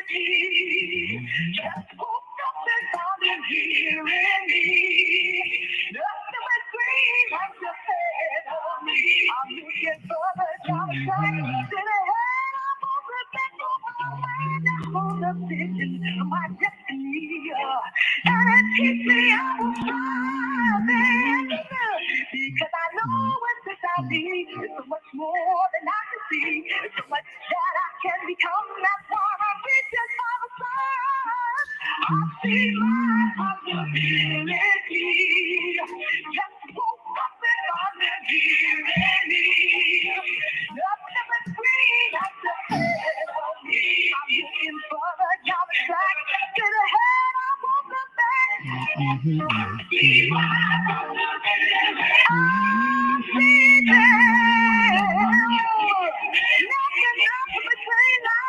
Just woke up and found him here in me. Nothing but green like the head on me. I'm looking for the jump track to the head. I'm over back over my mind. I'm on the vision of my destiny. And it keeps me on striving. Because I know what's inside me is so much more than I can see. It's so much that I can become. That's why I'm reaching for the sun. I see my possibility. Just woke up and found it here in me. Nothing but green at the head of me. I'm looking for the jump track to the head. I won't look back. See my possibility. I see them. Nothing between lies.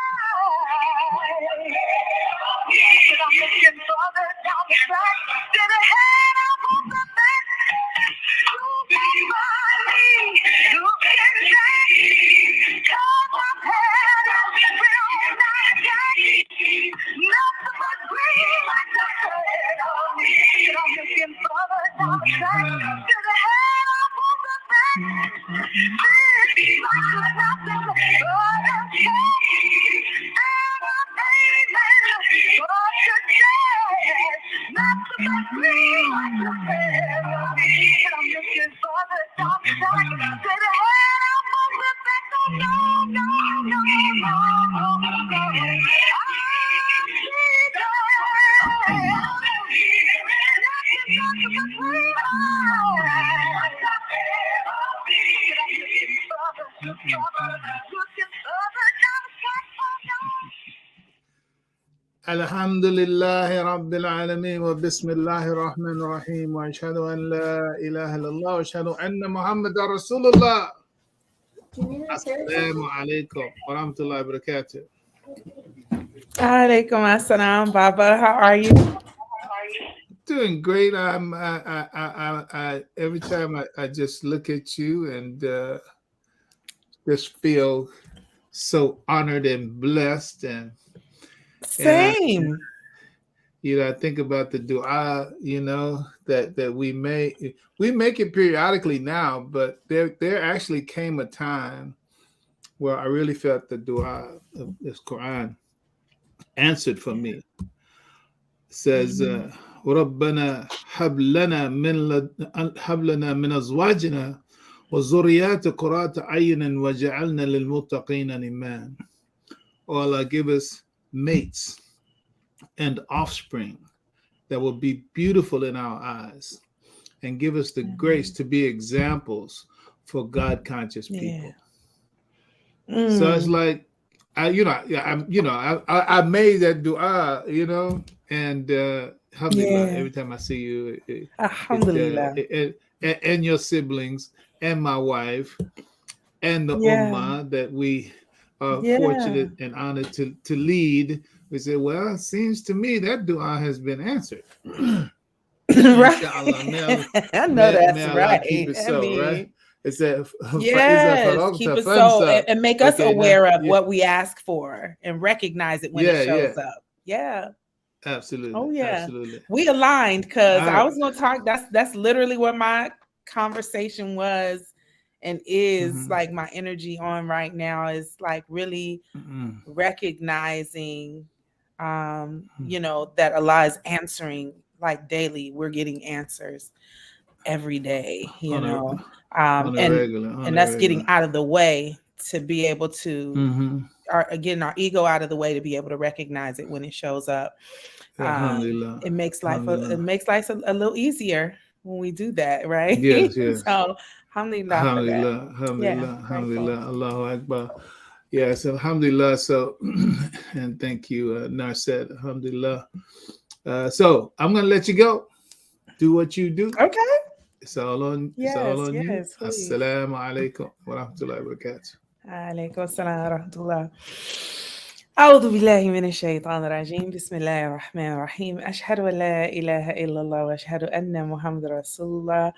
I'm looking for the jump track to the head. I won't look back. Look by me, look inside. Cause I've had a real night day. Nothing but green like the head on me. And I'm looking for the jump track to the head. I won't look back. This is my nothing but a case. And I'm aiming for success. Nothing but green like the head on me. And I'm looking for the jump track to the head. I won't look back. No, no, no, no, no, no. I see that. Nothing but green lights. Looking for the jump track. Alhamdulillahi Rabbil Alameen wa Bismillahir Rahmanir Rahim wa ashhadu an la ilaha illallah wa ashhadu anna Muhammadar Rasulullah. Assalamu alaikum wa rahmatullahi wa barakatuh. Alaikum assalam, Baba. How are you? Doing great. I every time I just look at you and just feel so honored and blessed and Same. I think about the dua, that we make it periodically now, but there actually came a time where I really felt the dua of this Qur'an answered for me. It says, رَبَّنَا هَبْ لَنَا مِنْ أَزْوَاجِنَا وَذُرِّيَّاتِ قُرَّةَ أَعْيُنٍ وَجَعَلْنَا لِلْمُتَّقِينَ إِمَامًا. Oh Allah, give us mates and offspring that will be beautiful in our eyes, and give us the grace to be examples for God conscious people. So it's like I made that dua, and alhamdulillah, every time I see you, Alhamdulillah, and your siblings and my wife and the ummah that we are fortunate and honored to lead, we say, well, it seems to me that dua has been answered. Right. I know that's right. Keep it so, right? It's that keep it so and make us aware of what we ask for and recognize it when it shows up. Yeah. Absolutely. Oh yeah. Absolutely. We aligned because I was gonna talk. That's literally what my conversation was and is like my energy on right now is like really recognizing that Allah is answering like daily. We're getting answers every day, and that's getting out of the way to be able to getting our ego out of the way to be able to recognize it when it shows up. It makes life a little easier when we do that, right? Yes, yes. So alhamdulillah, alhamdulillah, Allahu Akbar. Yes, alhamdulillah. So and thank you, Narset, alhamdulillah. So I'm gonna let you go. Do what you do. Okay. It's all on you. Assalamu alaikum wa rahmatullahi wa barakatuh. Alaikum assalam wa rahmatullah. أعوذ بالله من الشيطان الرجيم بسم الله الرحمن الرحيم أشهد أن لا إله إلا الله وأشهد أن محمد رسول الله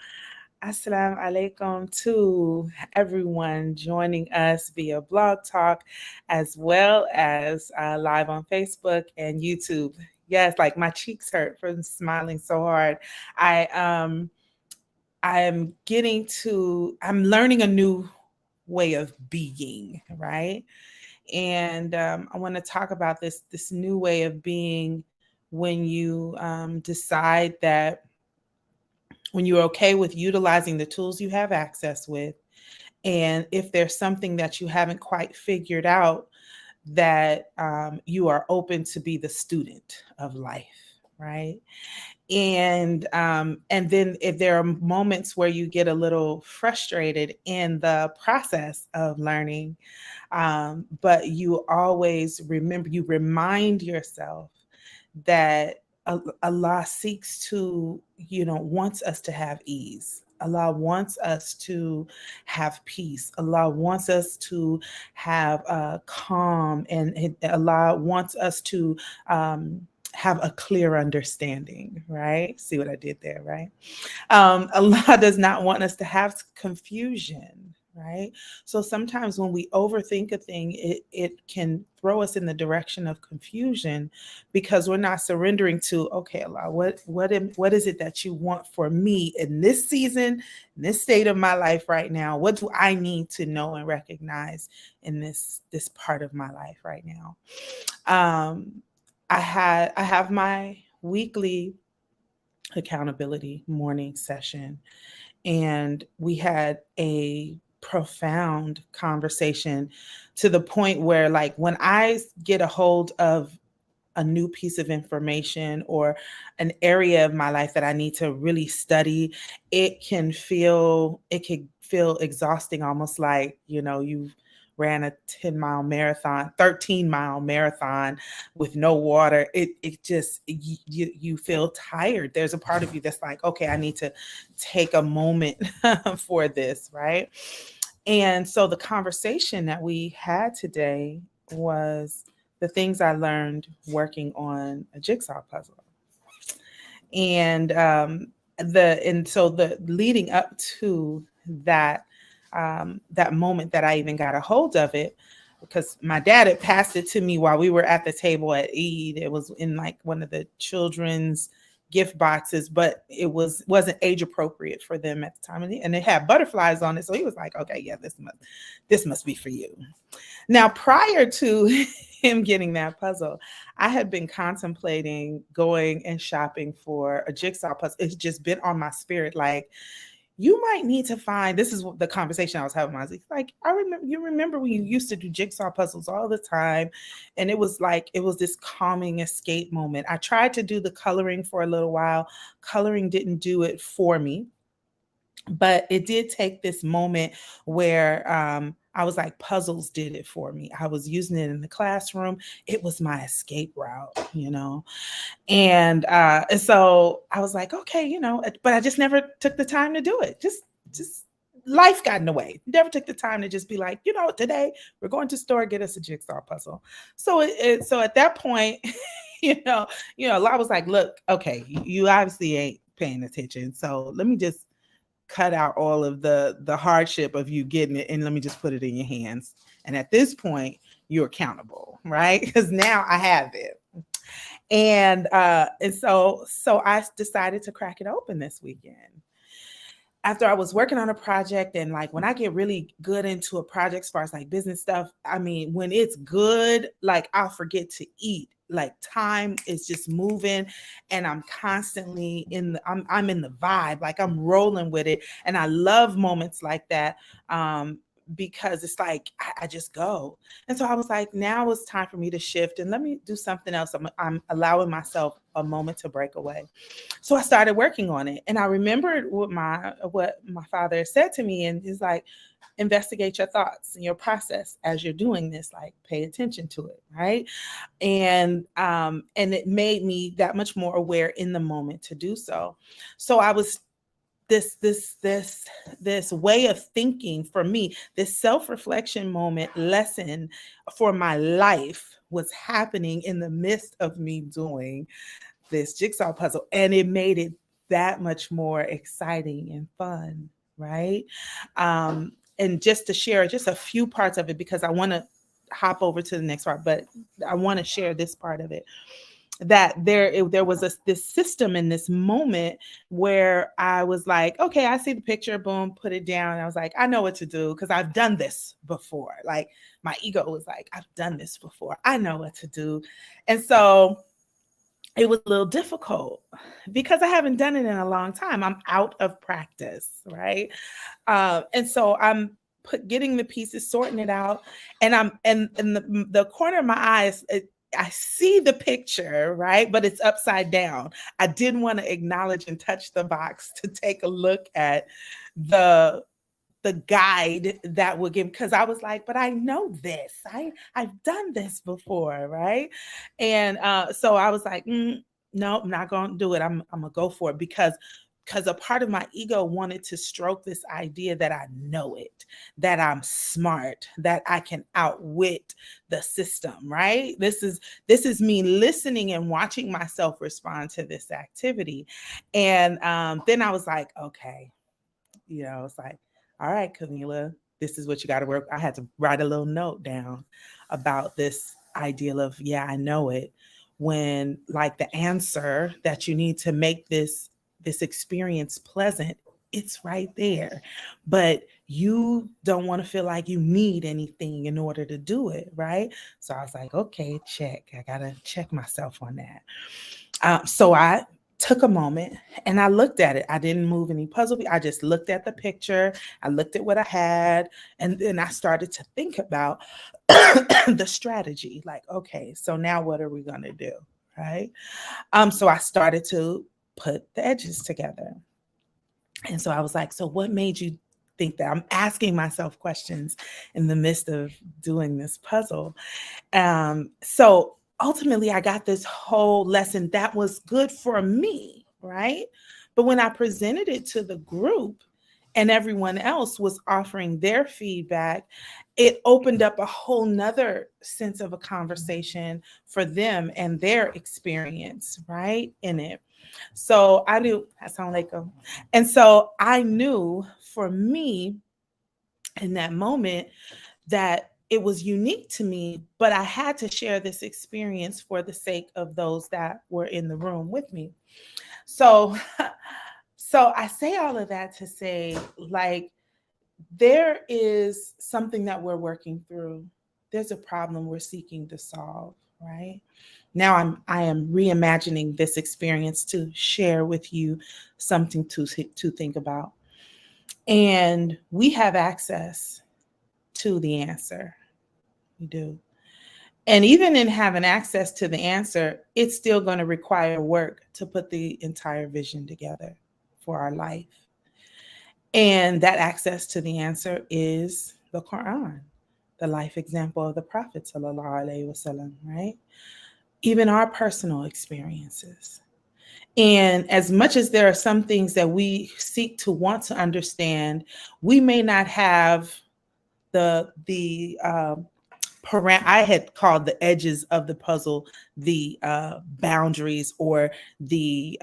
Assalamu alaikum to everyone joining us via Blog Talk, as well as live on Facebook and YouTube. Yes, like my cheeks hurt from smiling so hard. I I'm learning a new way of being, right? And I want to talk about this new way of being when you decide that when you're okay with utilizing the tools you have access with, and if there's something that you haven't quite figured out, that you are open to be the student of life, right? And then if there are moments where you get a little frustrated in the process of learning, but you always remember, you remind yourself that Allah seeks to, wants us to have ease. Allah wants us to have peace. Allah wants us to have calm, and Allah wants us to have a clear understanding, right? See what I did there, right? Allah does not want us to have confusion, right? So sometimes when we overthink a thing, it can throw us in the direction of confusion because we're not surrendering to, okay, Allah, what is it that you want for me in this season, in this state of my life right now? What do I need to know and recognize in this part of my life right now? I have my weekly accountability morning session, and we had a profound conversation to the point where, like, when I get a hold of a new piece of information or an area of my life that I need to really study, it can feel exhausting, almost like, you've ran a 10-mile marathon, 13-mile marathon with no water. It just, you feel tired. There's a part of you that's like, okay, I need to take a moment for this, right? And so the conversation that we had today was the things I learned working on a jigsaw puzzle. And so the leading up to that that moment that I even got a hold of it, because my dad had passed it to me while we were at the table at Eid. It was in like one of the children's gift boxes, but wasn't age appropriate for them at the time, and it had butterflies on it. So he was like, "Okay, yeah, this must be for you." Now, prior to him getting that puzzle, I had been contemplating going and shopping for a jigsaw puzzle. It's just been on my spirit, like, you might need to find, this is the conversation I was having. I was like, you remember when you used to do jigsaw puzzles all the time, and it was this calming escape moment. I tried to do the coloring for a little while. Coloring didn't do it for me, but it did take this moment where I was like, puzzles did it for me. I was using it in the classroom. It was my escape route, And so I was like, okay, but I just never took the time to do it. Just life got in the way. Never took the time to just be like, today we're going to the store, get us a jigsaw puzzle. So so at that point, I was like, look, okay, you obviously ain't paying attention. So let me just cut out all of the hardship of you getting it, and let me just put it in your hands. And at this point, you're accountable, right? Because now I have it. And so I decided to crack it open this weekend. After I was working on a project, and like when I get really good into a project as far as like business stuff, I mean, when it's good, like I'll forget to eat. Like time is just moving, and I'm constantly I'm in the vibe, like I'm rolling with it. And I love moments like that. Because it's like I just go. And so I was like, now it's time for me to shift and let me do something else. I'm allowing myself a moment to break away. So I started working on it, and I remembered what my father said to me, and he's like, investigate your thoughts and your process as you're doing this, like pay attention to it, right? And it made me that much more aware in the moment to do so. So I was this way of thinking for me, this self-reflection moment lesson for my life was happening in the midst of me doing this jigsaw puzzle. And it made it that much more exciting and fun, right? And just to share just a few parts of it, because I want to hop over to the next part, but I want to share this part of it, that there was this system in this moment where I was like, okay, I see the picture, boom, put it down. And I was like, I know what to do because I've done this before. Like my ego was like, I've done this before. I know what to do. And so it was a little difficult because I haven't done it in a long time. I'm out of practice, right? And so I'm getting the pieces, sorting it out, and I'm and the corner of my eyes, I see the picture, right? But it's upside down. I didn't want to acknowledge and touch the box to take a look at the guide that would give, because I was like, but I know this. I've done this before, right? And so I was like, no, I'm not going to do it. I'm gonna go for it because a part of my ego wanted to stroke this idea that I know it, that I'm smart, that I can outwit the system, right? This is me listening and watching myself respond to this activity. And then I was like, okay, it's like, all right, Camila, this is what you got to work. I had to write a little note down about this ideal of, yeah, I know it. When like the answer that you need to make this experience pleasant, it's right there. But you don't want to feel like you need anything in order to do it, right? So I was like, okay, check. I got to check myself on that. So I took a moment and I looked at it. I didn't move any puzzle. I just looked at the picture. I looked at what I had. And then I started to think about the strategy. Like, okay, so now what are we going to do? Right. So I started to put the edges together. And so I was like, so what made you think that? I'm asking myself questions in the midst of doing this puzzle. So ultimately, I got this whole lesson that was good for me, right? But when I presented it to the group and everyone else was offering their feedback, it opened up a whole nother sense of a conversation for them and their experience, right, in it. So I knew, assalamu and so I knew for me in that moment that it was unique to me, but I had to share this experience for the sake of those that were in the room with me. So, so I say all of that to say, like, there is something that we're working through. There's a problem we're seeking to solve, right? Now I am reimagining this experience to share with you something to think about. And we have access to the answer. We do. And even in having access to the answer, it's still going to require work to put the entire vision together for our life. And that access to the answer is the Qur'an, the life example of the Prophet, sallallahu alaihi wasallam, right? Even our personal experiences. And as much as there are some things that we seek to want to understand, we may not have the I had called the edges of the puzzle the boundaries or the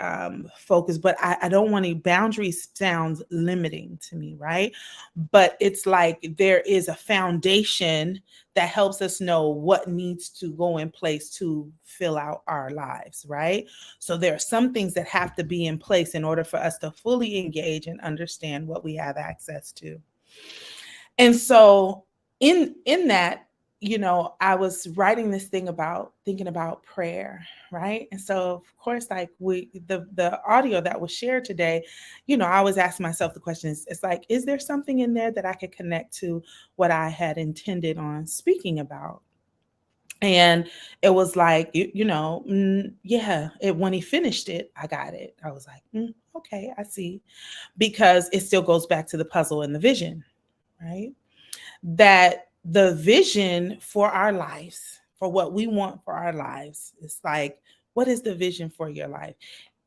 focus, but I don't want any boundaries. Sounds limiting to me, right? But it's like there is a foundation that helps us know what needs to go in place to fill out our lives, right? So there are some things that have to be in place in order for us to fully engage and understand what we have access to. And so in that, I was writing this thing about thinking about prayer, right? And so of course, like the audio that was shared today, I always ask myself the question, it's like, is there something in there that I could connect to what I had intended on speaking about? And it was like, yeah, when he finished it, I got it. I was like, okay, I see. Because it still goes back to the puzzle and the vision, right? That the vision for our lives, for what we want for our lives, is like, what is the vision for your life?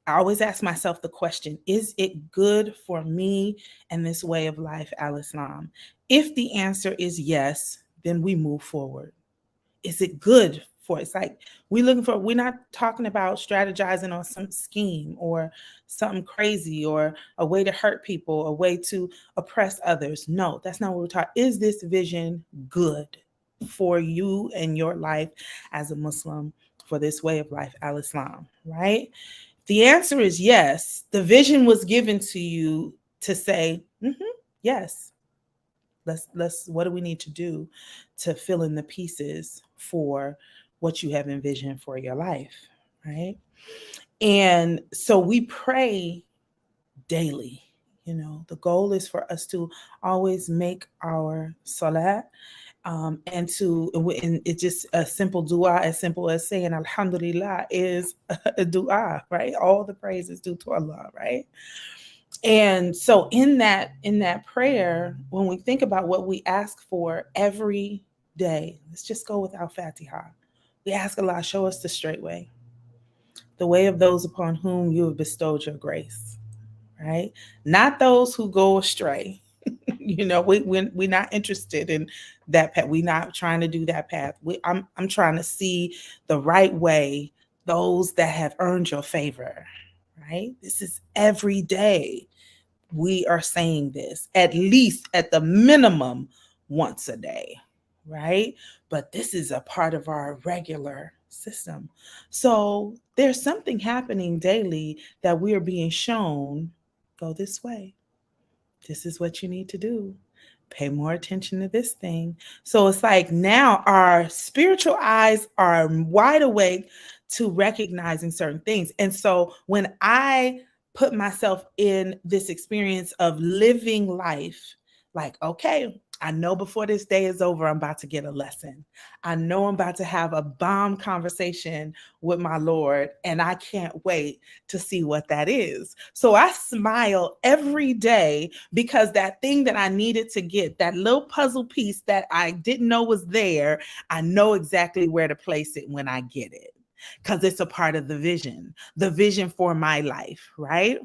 I always ask myself the question, is it good for me and this way of life, al-Islam? If the answer is yes, then we move forward. Is it good for. It's like we're not talking about strategizing on some scheme or something crazy or a way to hurt people, a way to oppress others. No, that's not what we're talking. Is this vision good for you and your life as a Muslim, for this way of life, al-Islam, right? The answer is yes. The vision was given to you to say, yes. Let's what do we need to do to fill in the pieces for what you have envisioned for your life, right? And so we pray daily. You know, the goal is for us to always make our salat, and it's just a simple dua, as simple as saying Alhamdulillah is a dua, right? All the praise is due to Allah, right? And so in that prayer, when we think about what we ask for every day, let's just go with Al-Fatiha. We ask Allah, show us the straight way, the way of those upon whom you have bestowed your grace, right? Not those who go astray. We're not interested in that path. We're not trying to do that path. I'm trying to see the right way, those that have earned your favor, right? This is every day. We are saying this at least at the minimum once a day, right? But this is a part of our regular system. So there's something happening daily that we are being shown, go this way. This is what you need to do. Pay more attention to this thing. So it's like now our spiritual eyes are wide awake to recognizing certain things. And so when I put myself in this experience of living life, like, okay, I know before this day is over, I'm about to get a lesson. I know I'm about to have a bomb conversation with my Lord, and I can't wait to see what that is. So I smile every day because that thing that I needed to get, that little puzzle piece that I didn't know was there, I know exactly where to place it when I get it, because it's a part of the vision for my life, right?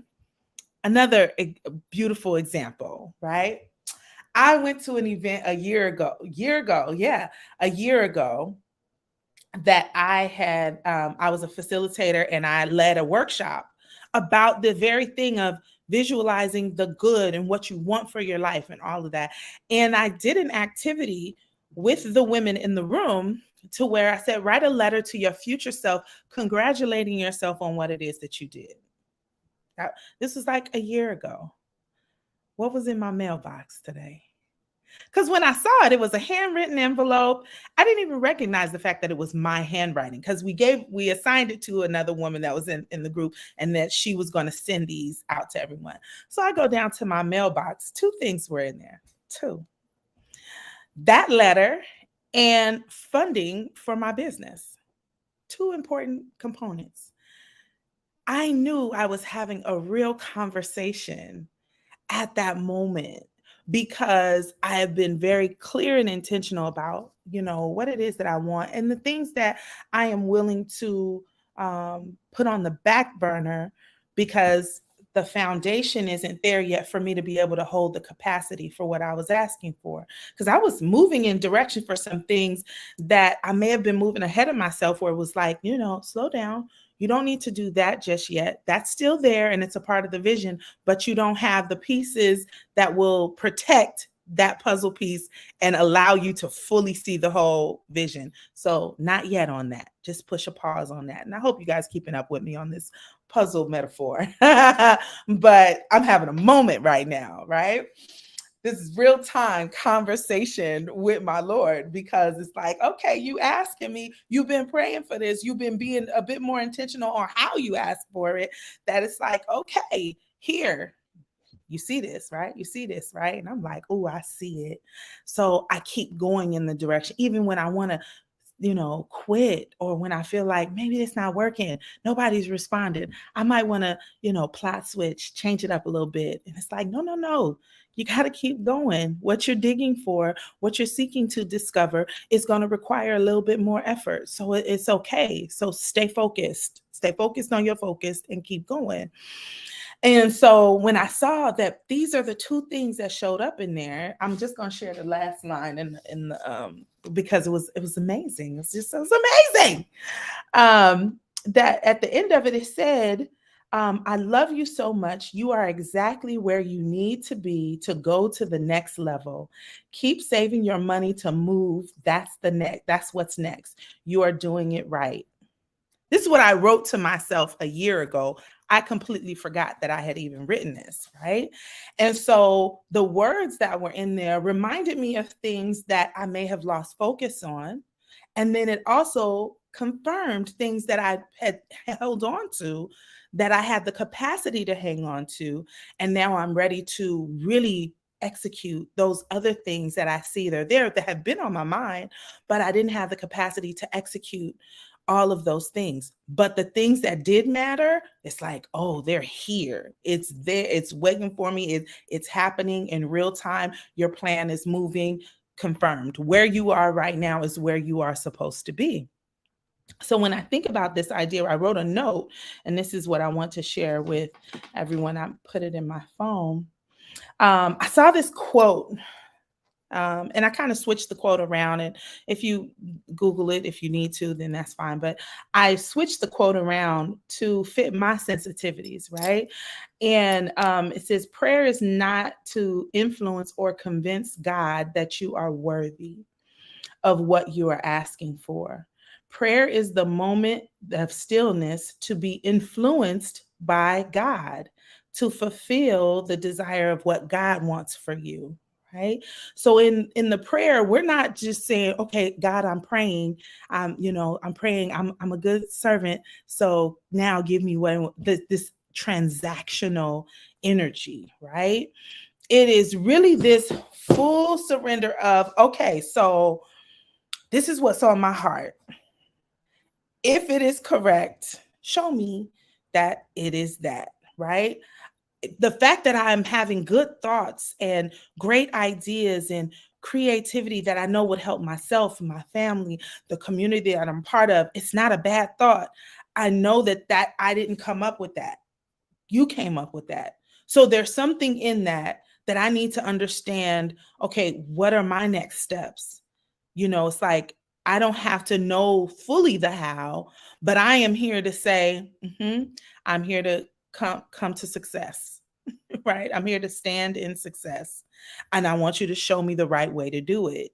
Another beautiful example, right? I went to an event a year ago, that I was a facilitator and I led a workshop about the very thing of visualizing the good and what you want for your life and all of that. And I did an activity with the women in the room to where I said, write a letter to your future self, congratulating yourself on what it is that you did. Now, this was like a year ago. What was in my mailbox today? Because when I saw it, it was a handwritten envelope. I didn't even recognize the fact that it was my handwriting, because we assigned it to another woman that was in the group, and that she was going to send these out to everyone. So I go down to my mailbox. 2 things were in there. 2. That letter and funding for my business. 2 important components. I knew I was having a real conversation at that moment, because I have been very clear and intentional about, what it is that I want and the things that I am willing to put on the back burner, because the foundation isn't there yet for me to be able to hold the capacity for what I was asking for. Because I was moving in direction for some things that I may have been moving ahead of myself, where it was like, slow down. You don't need to do that just yet. That's still there and it's a part of the vision, but you don't have the pieces that will protect that puzzle piece and allow you to fully see the whole vision. So not yet on that. Just push a pause on that. And I hope you guys keeping up with me on this puzzle metaphor. But I'm having a moment right now, right? This is real time conversation with my Lord, because it's like, okay, you asking me, you've been praying for this, you've been being a bit more intentional on how you ask for it, that it's like, okay, here, you see this, right? You see this, right? And I'm like, oh, I see it. So I keep going in the direction, even when I want to, quit, or when I feel like maybe it's not working, nobody's responded. I might want to, plot switch, change it up a little bit. And it's like, no. You got to keep going. What you're digging for, what you're seeking to discover, is going to require a little bit more effort. So it's okay. So stay focused on your focus and keep going. And so when I saw that these are the two things that showed up in there, I'm just going to share the last line in the because it was amazing. It was amazing. That at the end of it, it said, I love you so much. You are exactly where you need to be to go to the next level. Keep saving your money to move. That's the next. That's what's next. You are doing it right. This is what I wrote to myself a year ago. I completely forgot that I had even written this, right? And so the words that were in there reminded me of things that I may have lost focus on. And then it also confirmed things that I had held on to, that I had the capacity to hang on to. And now I'm ready to really execute those other things that I see they're there that have been on my mind, but I didn't have the capacity to execute all of those things. But the things that did matter, it's like, oh, they're here. It's there. It's waiting for me. It's happening in real time. Your plan is moving. Confirmed. Where you are right now is where you are supposed to be. So when I think about this idea, I wrote a note, and this is what I want to share with everyone. I put it in my phone. I saw this quote. And I kind of switched the quote around. And if you Google it, if you need to, then that's fine. But I switched the quote around to fit my sensitivities, right? And it says, prayer is not to influence or convince God that you are worthy of what you are asking for. Prayer is the moment of stillness to be influenced by God, to fulfill the desire of what God wants for you. Right. So in the prayer, we're not just saying, okay, God, I'm praying. I'm praying. I'm a good servant. So now give me what this transactional energy, right? It is really this full surrender of, okay, so this is what's on my heart. If it is correct, show me that it is that, right? The fact that I'm having good thoughts and great ideas and creativity that I know would help myself, my family, the community that I'm part of, it's not a bad thought. I know that I didn't come up with that. You came up with that. So there's something in that I need to understand, okay, what are my next steps? It's like, I don't have to know fully the how, but I am here to say, I'm here to come to success, right? I'm here to stand in success. And I want you to show me the right way to do it.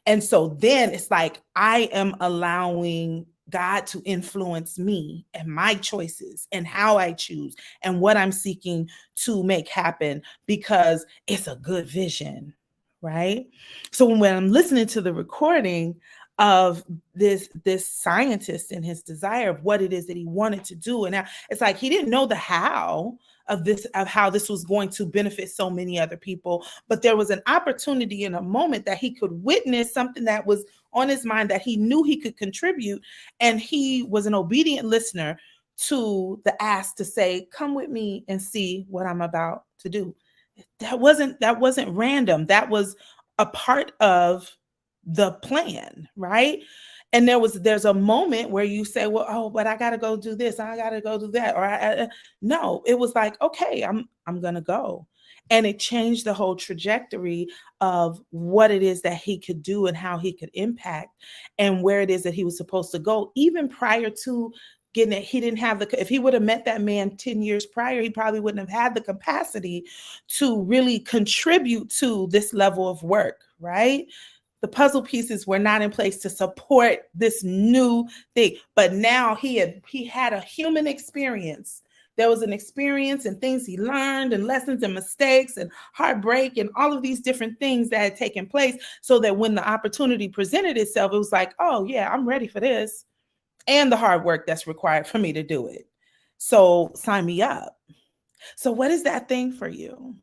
And so then it's like, I am allowing God to influence me and my choices and how I choose and what I'm seeking to make happen, because it's a good vision, right? So when I'm listening to the recording of this scientist and his desire of what it is that he wanted to do, and now it's like he didn't know the how of how this was going to benefit so many other people, but there was an opportunity in a moment that he could witness something that was on his mind that he knew he could contribute, and he was an obedient listener to the ask to say, come with me and see what I'm about to do. That wasn't random. That was a part of the plan, right? And there's a moment where you say, well, oh, but I got to go do this, I got to go do that, or no, it was like, okay, I'm gonna go. And it changed the whole trajectory of what it is that he could do and how he could impact and where it is that he was supposed to go. Even prior to getting it, he didn't have if he would have met that man 10 years prior, he probably wouldn't have had the capacity to really contribute to this level of work, right? The puzzle pieces were not in place to support this new thing. But now he had a human experience. There was an experience and things he learned and lessons and mistakes and heartbreak and all of these different things that had taken place, so that when the opportunity presented itself, it was like, oh yeah, I'm ready for this and the hard work that's required for me to do it. So sign me up. So what is that thing for you?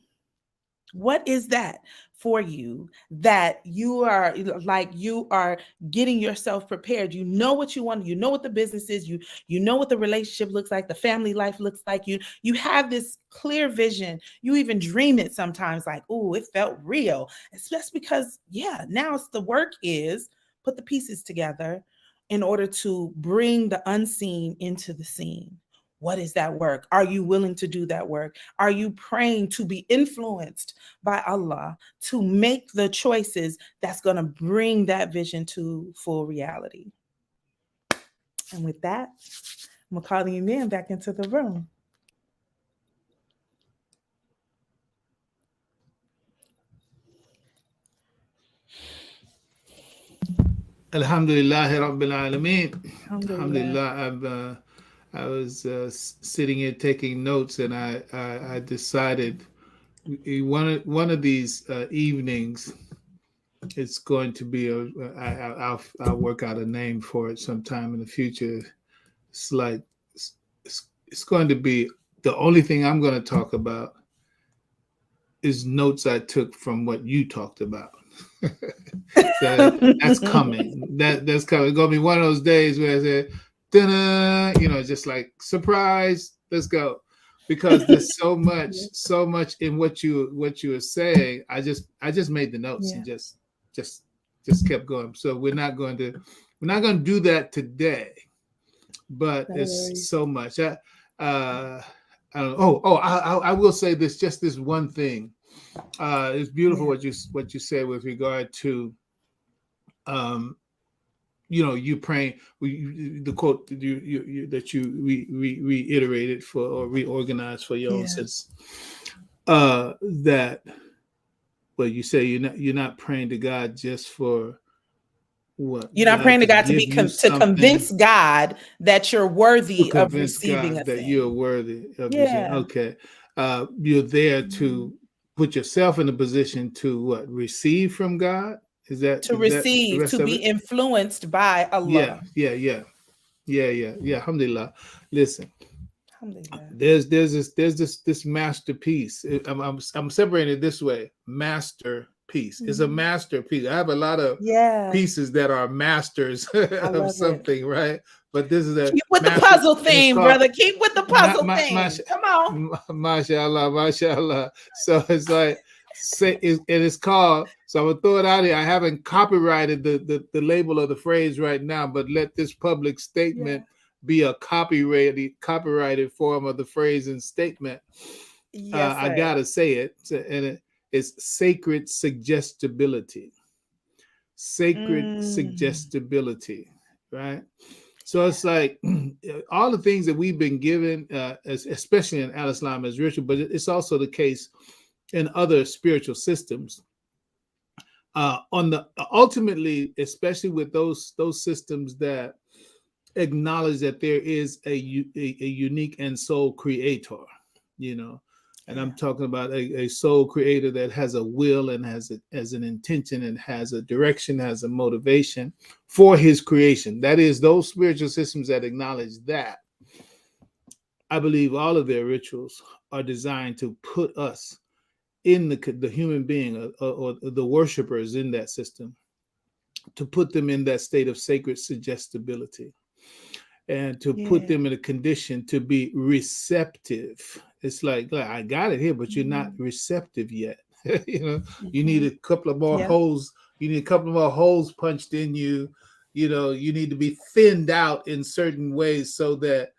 What is that for you that you are getting yourself prepared? You know what you want, you know what the business is, you know what the relationship looks like, the family life looks like, you have this clear vision. You even dream it sometimes, like, oh, it felt real. It's just because, yeah, now it's the work is put the pieces together in order to bring the unseen into the scene. What is that work? Are you willing to do that work? Are you praying to be influenced by Allah to make the choices that's going to bring that vision to full reality? And with that, I'm calling you men back into the room. Alhamdulillah Rabbil Alameen. Alhamdulillah. I was sitting here taking notes, and I decided one of these evenings, it's going to be I'll work out a name for it sometime in the future. It's like it's going to be, the only thing I'm going to talk about is notes I took from what you talked about. So that's coming. That's coming. It's gonna be one of those days where I say, "Da-da," just like surprise. Let's go, because there's so much in what you were saying. I just made the notes and just kept going. So we're not going to do that today, but it's so much. I don't know. I will say this, just this one thing. It's beautiful what you said with regard to, you praying. The quote that you reiterated for, or reorganized for your own sense. That, well, you say you're not praying to God just for what? You're not praying to God to convince God that you're worthy of receiving God a that thing. You're worthy of receiving. Okay, you're there to put yourself in a position to what? Receive from God. Is that to receive, to be influenced by Allah? Yeah. Alhamdulillah. Listen, there's this masterpiece. I'm separating it this way. Masterpiece is a masterpiece. I have a lot of pieces that are masters of something, right? But this is keep with the puzzle theme, brother. Keep with the puzzle theme. Come on, mashallah. So it's like, it's called. So I'm gonna throw it out here. I haven't copyrighted the label of the phrase right now, but let this public statement be a copyrighted form of the phrase and statement. I gotta say it, and it's sacred suggestibility. Sacred suggestibility, right? So it's like all the things that we've been given, especially in Al-Islam as ritual, but it's also the case in other spiritual systems. Ultimately, especially with those systems that acknowledge that there is a unique and sole creator, and I'm talking about a sole creator that has a will and has an intention and has a direction, has a motivation for his creation. That is, those spiritual systems that acknowledge that, I believe all of their rituals are designed to put us in the human being or the worshipers in that system, to put them in that state of sacred suggestibility, and to put them in a condition to be receptive. It's like I got it here, but you're not receptive yet. You need a couple of more holes. You need a couple more holes punched in you. You need to be thinned out in certain ways so that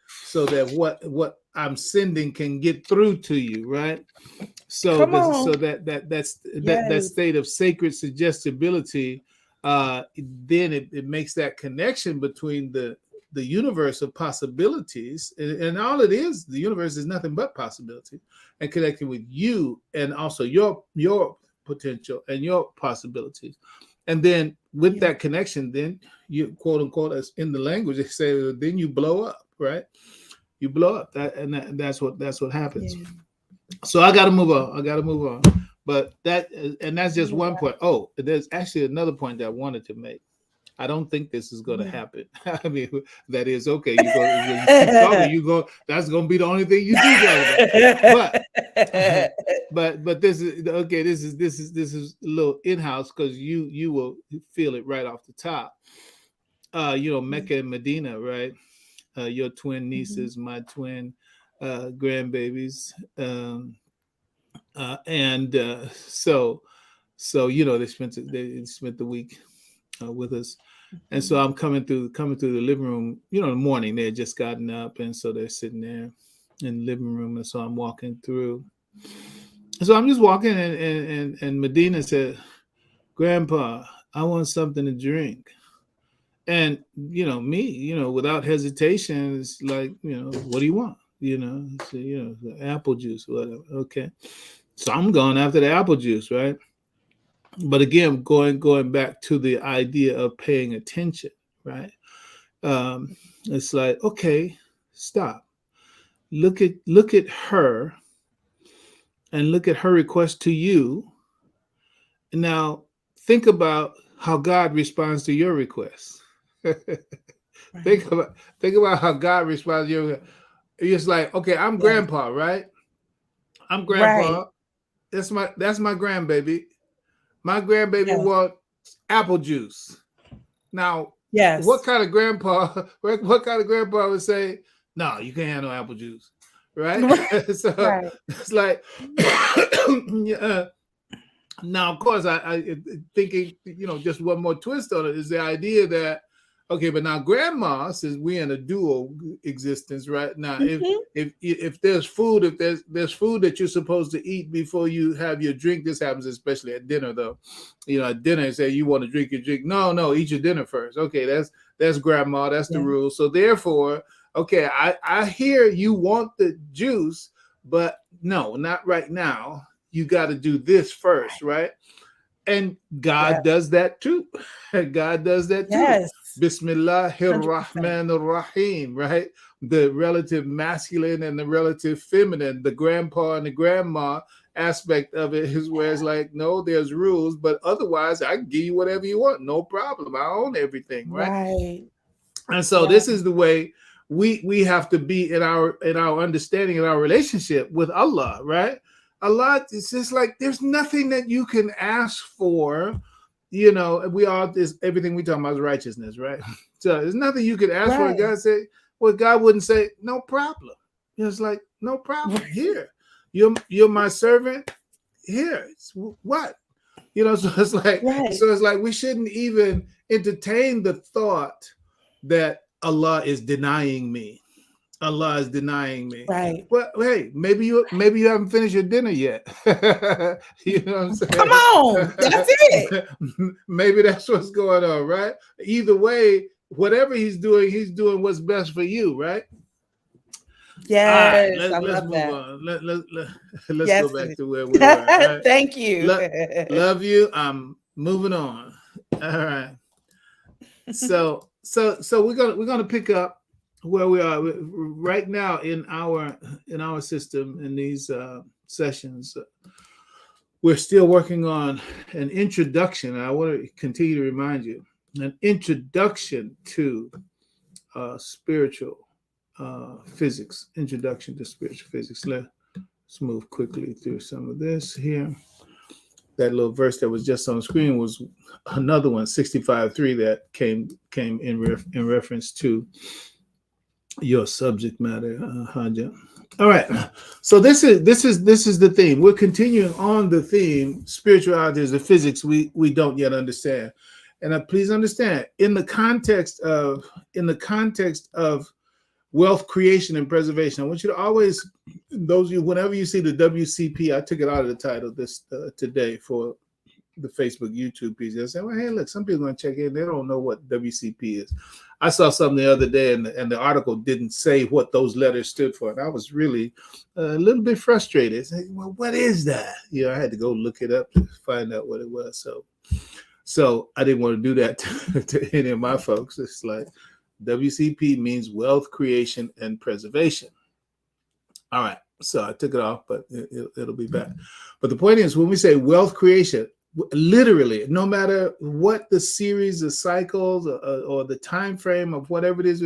what I'm sending can get through to you, right? So that state of sacred suggestibility, then it makes that connection between the universe of possibilities, and all it is, the universe is nothing but possibility, and connecting with you and also your potential and your possibilities. And then with that connection, then you, quote unquote, as in the language they say, then you blow up, right? You blow up. That's what happens. So I got to move on. But that's just one point. Oh, there's actually another point that I wanted to make. I don't think this is going to happen. I mean, that is okay. You keep talking. That's going to be the only thing you do. But this is okay. This is a little in-house, because you will feel it right off the top. Mecca and Medina, right? Your twin nieces, my twin grandbabies, so they spent the week with us. And so I'm coming through the living room, in the morning. They had just gotten up, and so they're sitting there in the living room, and so I'm walking through. So I'm just walking, and Medina said, "Grandpa, I want something to drink." And me, without hesitation, it's like, what do you want? So, apple juice, whatever. Okay, so I'm going after the apple juice, right? But again, going back to the idea of paying attention, right? It's like, okay, stop. Look at her, and look at her request to you. And now think about how God responds to your request. Think about how God responds to your request. It's like, okay, I'm grandpa, right? I'm grandpa. Right. That's my grandbaby. My grandbaby wants apple juice. Now, what kind of grandpa would say, no, you can't have no apple juice, right? So it's like, now, of course, I thinking, just one more twist on it is the idea that, okay, but now grandma says we're in a dual existence right now. If there's food, there's food that you're supposed to eat before you have your drink. This happens especially at dinner, though. At dinner, say you want to drink your drink. No, eat your dinner first. Okay, that's grandma. That's the rule. So therefore, okay, I hear you want the juice, but no, not right now. You got to do this first, right? And God does that too. God does that too. Yes. Bismillahirrahmanirrahim, right? The relative masculine and the relative feminine, the grandpa and the grandma aspect of it is where it's like, no, there's rules, but otherwise I can give you whatever you want. No problem. I own everything, right? And so this is the way we have to be in our understanding, in our relationship with Allah, right? Allah, it's just like there's nothing that you can ask for. We all this everything we talk about is righteousness, right? So there's nothing you could ask for. God say, well, God wouldn't say, no problem. It's like, no problem. Here, you're my servant. Here, it's what? So it's like, we shouldn't even entertain the thought that Allah is denying me. Allah is denying me. Right. Well, hey, maybe you haven't finished your dinner yet. You know what I'm saying? Come on, that's it. Maybe that's what's going on, right? Either way, whatever he's doing what's best for you, right? Yes, let's move that. On. Let's go back to where we were. Right? Thank you. Love you. I'm moving on. All right. So we're gonna pick up where we are right now in our system in these sessions. We're still working on an introduction, and I want to continue to remind you an introduction to spiritual physics. Introduction to spiritual physics. Let's move quickly through some of this here. That little verse that was just on the screen was another one, 65:3, that came in reference to your subject matter, Haja. All right. So this is the theme. We're continuing on the theme. Spirituality is the physics we don't yet understand. And please understand, in the context of wealth creation and preservation, I want you to always, those of you, whenever you see the WCP, I took it out of the title this today for the Facebook, YouTube piece. I said, well, hey, look, some people are going to check in. They don't know what WCP is. I saw something the other day, and the article didn't say what those letters stood for. And I was really a little bit frustrated. I said, well, what is that? I had to go look it up to find out what it was. So I didn't want to do that to any of my folks. It's like WCP means wealth creation and preservation. All right. So I took it off, but it'll be back. But the point is, when we say wealth creation, literally, no matter what the series of cycles or the time frame of whatever it is,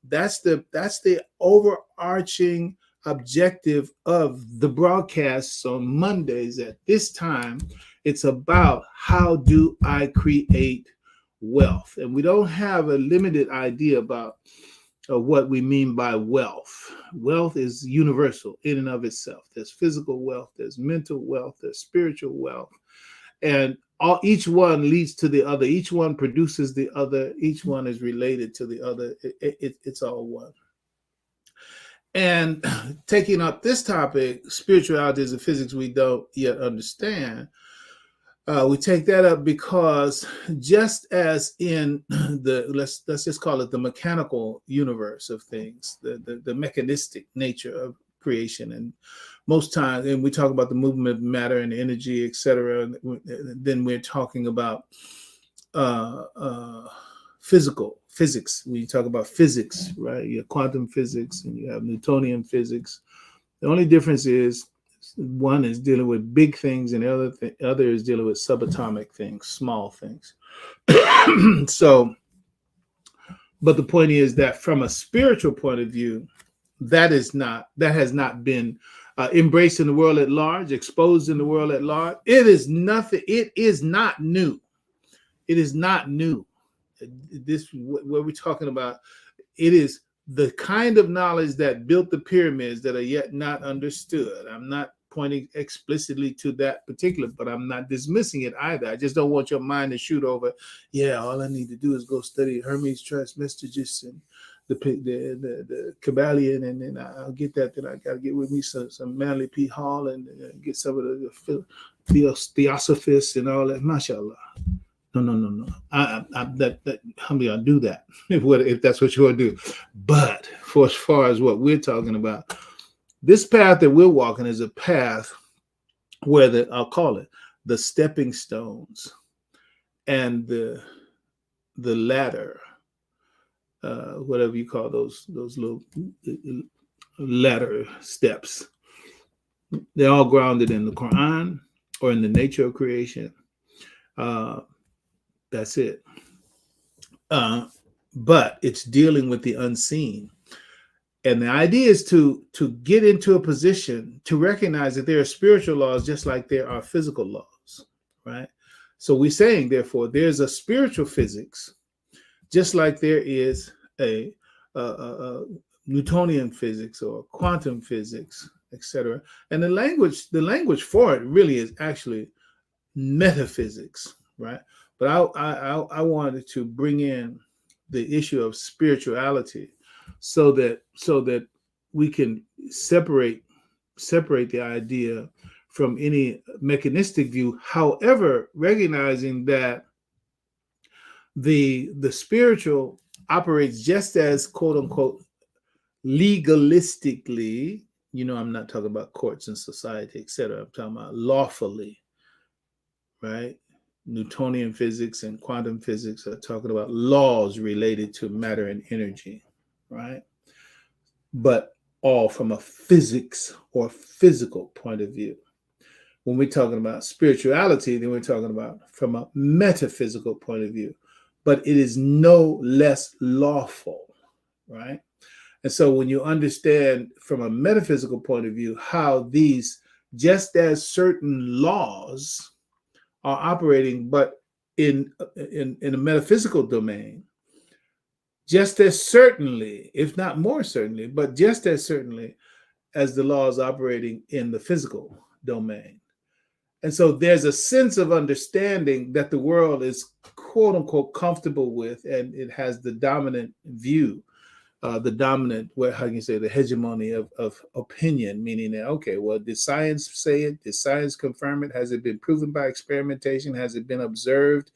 that's the overarching objective of the broadcasts on Mondays at this time. It's about how do I create wealth, and we don't have a limited idea about what we mean by wealth. Wealth is universal in and of itself. There's physical wealth, there's mental wealth, there's spiritual wealth. and each one leads to the other. Each one produces the other. Each one is related to the other. It's all one. And taking up this topic, spirituality is a physics we don't yet understand. We take that up because just as in the let's just call it the mechanical universe of things, the mechanistic nature of creation, and most times, and we talk about the movement of matter and energy, etc. Then we're talking about physics. When you talk about physics, right? You have quantum physics and you have Newtonian physics. The only difference is one is dealing with big things and the other is dealing with subatomic things, small things. So, but the point is that from a spiritual point of view, that has not been embraced in the world at large, exposed in the world at large. It is nothing. It is not new. It is not new. This what we're talking about. It is the kind of knowledge that built the pyramids that are yet not understood. I'm not pointing explicitly to that particular, but I'm not dismissing it either. I just don't want your mind to shoot over. Yeah, all I need to do is go study Hermes Trismegistus and the Kabbalion, and then I'll get that. Then I got to get with me some Manly P. Hall and get some of the Theosophists and all that. Mashallah. No. I'll do that if that's what you want to do. But for as far as what we're talking about, this path that we're walking is a path where I'll call it the stepping stones and the ladder, whatever you call those little ladder steps. They're all grounded in the Qur'an or in the nature of creation. That's it. But it's dealing with the unseen. And the idea is to get into a position to recognize that there are spiritual laws just like there are physical laws, right? So we're saying, therefore, there's a spiritual physics, just like there is a Newtonian physics or quantum physics, etc. And the language for it really is actually metaphysics, right? But I wanted to bring in the issue of spirituality so that we can separate the idea from any mechanistic view. However, recognizing that the spiritual operates just as quote unquote legalistically. I'm not talking about courts and society, etc. I'm talking about lawfully, right? Newtonian physics and quantum physics are talking about laws related to matter and energy, right? But all from a physics or physical point of view. When we're talking about spirituality, then we're talking about from a metaphysical point of view. But it is no less lawful, right? And so when you understand from a metaphysical point of view how these, just as certain laws are operating, but in a metaphysical domain, just as certainly, if not more certainly, but just as certainly as the laws operating in the physical domain. And so there's a sense of understanding that the world is quote unquote comfortable with, and it has the dominant view, the hegemony of opinion, meaning that, okay, well, did science say it? Did science confirm it? Has it been proven by experimentation? Has it been observed?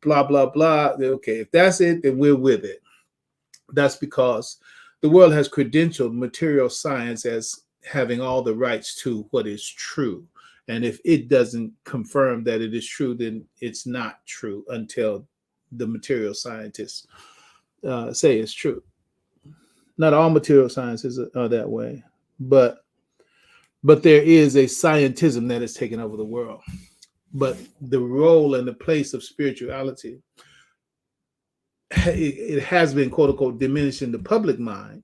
Blah, blah, blah. Okay, if that's it, then we're with it. That's because the world has credentialed material science as having all the rights to what is true. And if it doesn't confirm that it is true, then it's not true until the material scientists say it's true. Not all material sciences are that way, but there is a scientism that has taken over the world. But the role and the place of spirituality, it has been quote unquote diminished in the public mind,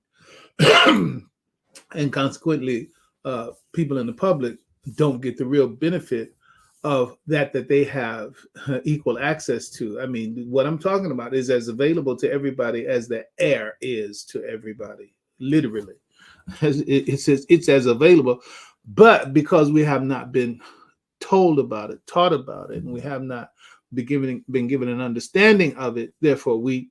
and consequently, people in the public don't get the real benefit of that they have equal access to. I mean, what I'm talking about is as available to everybody as the air is to everybody, literally. It says it's as available, but because we have not been told about it, taught about it, and we have not been given an understanding of it. Therefore, we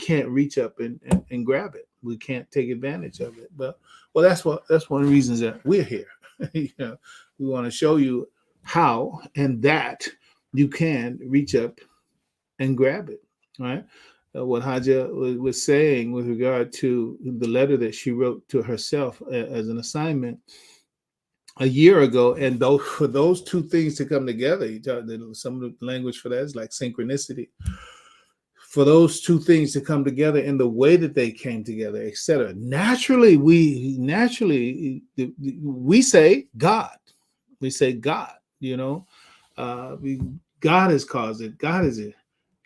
can't reach up and grab it. We can't take advantage of it. But well, that's one of the reasons that we're here. You know, we want to show you how and that you can reach up and grab it. Right. What Haja was saying with regard to the letter that she wrote to herself as an assignment a year ago, and though for those two things to come together, some of the language for that is like synchronicity. For those two things to come together in the way that they came together, etc. Naturally, we say God. We say God. You know, God has caused it. God is it.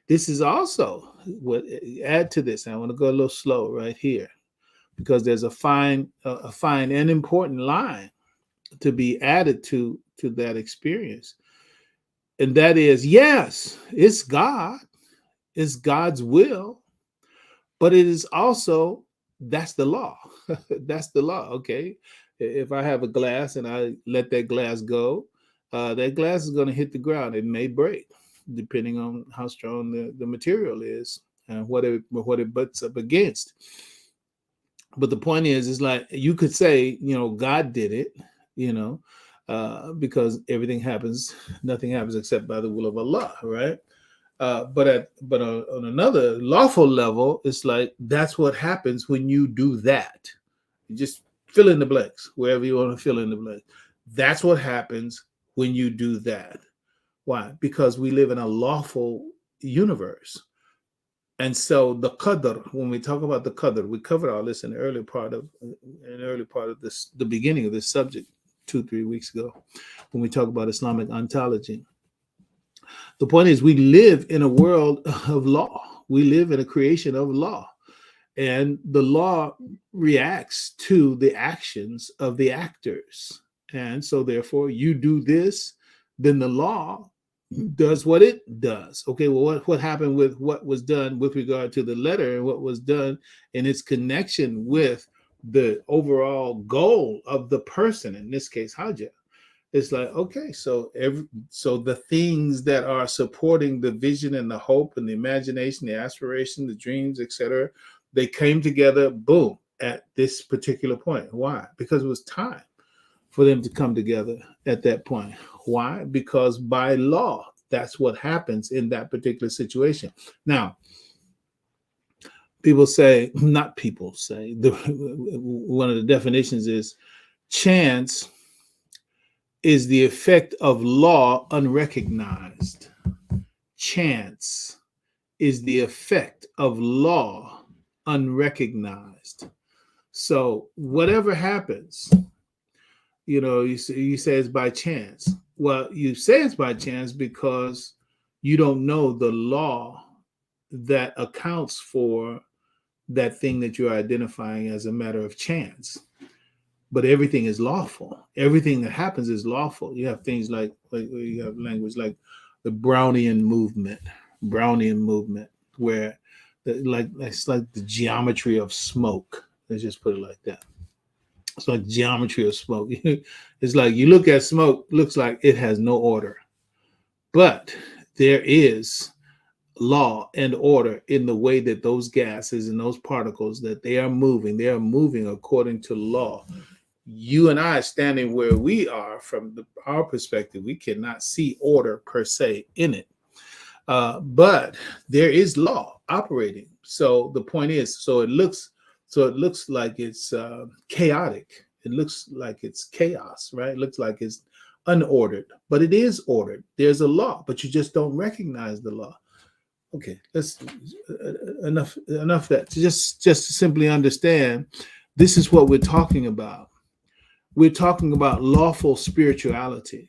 This is also what add to this. I want to go a little slow right here because there's a fine and important line to be added to that experience, and that is, yes, it's God, it's God's will, but it is also, that's the law. That's the law. Okay, if I have a glass and I let that glass go, that glass is going to hit the ground. It may break depending on how strong the material is and what it butts up against. But the point is like you could say, you know, God did it, you know, because nothing happens except by the will of Allah, right? But on another lawful level, it's like that's what happens when you do that. You just fill in the blanks wherever you want to fill in the blanks. That's what happens when you do that. Why? Because we live in a lawful universe. And so the qadr, when we talk about the qadr, we covered all this in the early part of this, the beginning of this subject 2-3 weeks ago, when we talk about Islamic ontology. The point is, we live in a world of law. We live in a creation of law. And the law reacts to the actions of the actors. And so therefore, you do this, then the law does what it does. Okay, well, what happened with what was done with regard to the letter and what was done in its connection with the overall goal of the person, in this case, Hajjah? It's like, okay, so the things that are supporting the vision and the hope and the imagination, the aspiration, the dreams, etc., they came together, boom, at this particular point. Why? Because it was time for them to come together at that point. Why? Because by law, that's what happens in that particular situation. Now, one of the definitions is chance is the effect of law unrecognized. Chance is the effect of law unrecognized. So whatever happens, you know, you say it's by chance. Well, you say it's by chance because you don't know the law that accounts for that thing that you're identifying as a matter of chance. But everything is lawful. Everything that happens is lawful. You have things like you have language like the Brownian movement, where it's like the geometry of smoke. Let's just put it like that. It's like geometry of smoke. It's like you look at smoke, looks like it has no order. But there is law and order in the way that those gases and those particles that they are moving according to law. You and I standing where we are from our perspective, we cannot see order per se in it. But there is law operating. So the point is, so it looks like it's chaotic. It looks like it's chaos, right? It looks like it's unordered, but it is ordered. There's a law, but you just don't recognize the law. Okay, that's enough that just to simply understand, this is what we're talking about. We're talking about lawful spirituality.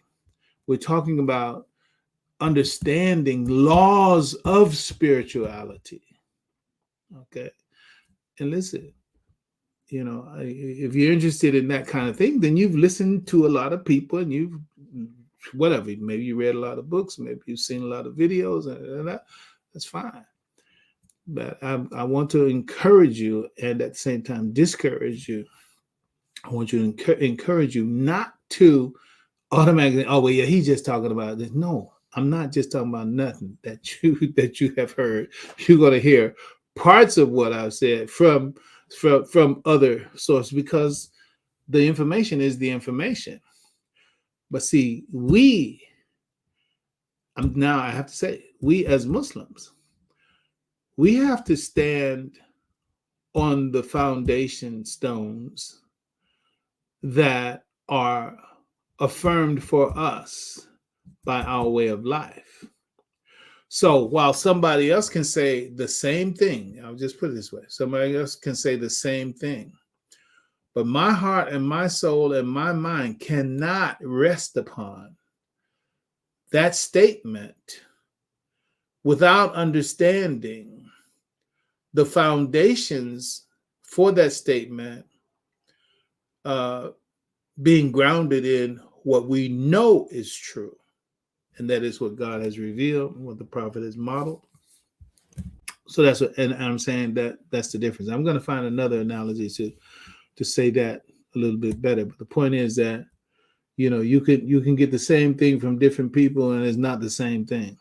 We're talking about understanding laws of spirituality. Okay. And listen, you know, if you're interested in that kind of thing, then you've listened to a lot of people and you've whatever, maybe you read a lot of books, maybe you've seen a lot of videos, and that's fine. But I want to encourage you and at the same time discourage you. I want you to encourage you not to automatically, oh well, yeah, he's just talking about this. No, I'm not just talking about nothing that you have heard. You're going to hear parts of what I've said from other sources, because the information is the information. But see, now I have to say, we as Muslims, we have to stand on the foundation stones that are affirmed for us by our way of life. So while somebody else can say the same thing, I'll just put it this way, somebody else can say the same thing, but my heart and my soul and my mind cannot rest upon that statement without understanding the foundations for that statement being grounded in what we know is true. And that is what God has revealed, what the prophet has modeled. So that's what, and I'm saying that's the difference. I'm going to find another analogy to say that a little bit better. But the point is that, you can get the same thing from different people, and it's not the same thing.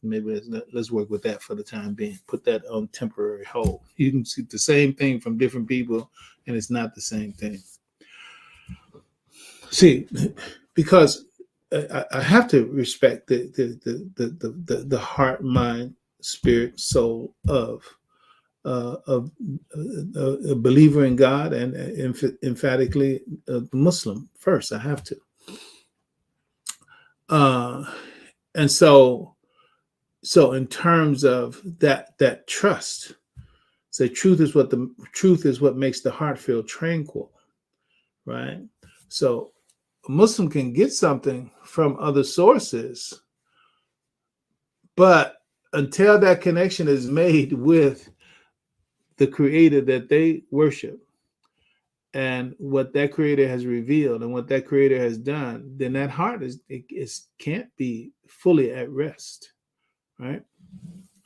Maybe let's work with that for the time being. Put that on temporary hold. You can see the same thing from different people, and it's not the same thing. See, because I have to respect the heart, mind, spirit, soul of a believer in God, and emphatically a Muslim first. I have to. And so in terms of that trust, say truth is what makes the heart feel tranquil, right? So a Muslim can get something from other sources, but until that connection is made with the creator that they worship and what that creator has revealed and what that creator has done, then that heart can't be fully at rest, right?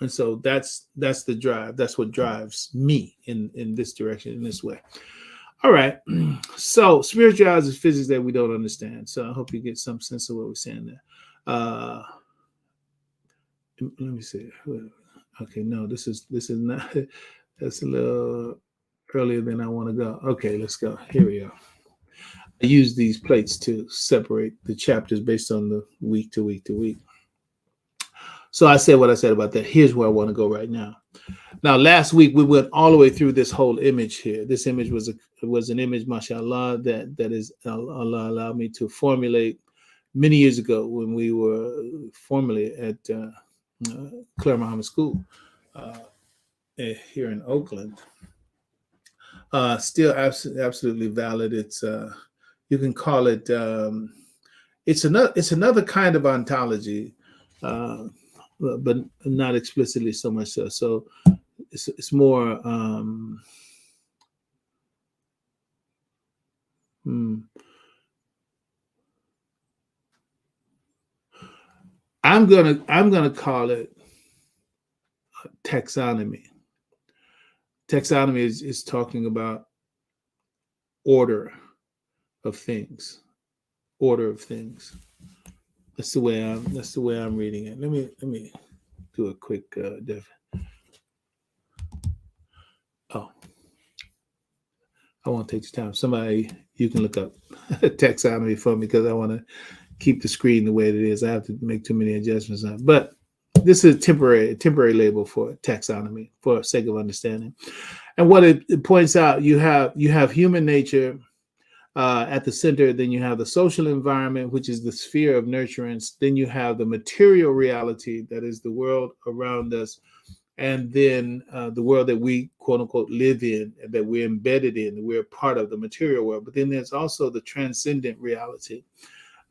And so that's the drive. That's what drives me in this direction, in this way. All right. So spirituality is physics that we don't understand. So I hope you get some sense of what we're saying there. Let me see. Okay, no, this is not. That's a little earlier than I want to go. Okay, let's go. Here we are. I use these plates to separate the chapters based on the week to week to week. So I said what I said about that. Here's where I want to go right now. Now, last week we went all the way through this whole image here. This image was an image, mashallah, that is Allah allowed me to formulate many years ago when we were formerly at Claire Muhammad School here in Oakland. Still absolutely valid. It's you can call it. It's another kind of ontology, but not explicitly so much so. So it's more. I'm gonna call it taxonomy. Taxonomy is talking about order of things. Order of things. That's the way I'm reading it. Let me do a quick def. Oh, I won't take the time. Somebody, you can look up taxonomy for me because I want to keep the screen the way it is. I have to make too many adjustments on it. But this is a temporary label for taxonomy for sake of understanding. And what it points out, you have human nature at the center, then you have the social environment, which is the sphere of nurturance, then you have the material reality, that is the world around us, and then the world that we quote unquote live in, that we're embedded in, we're part of the material world. But then there's also the transcendent reality,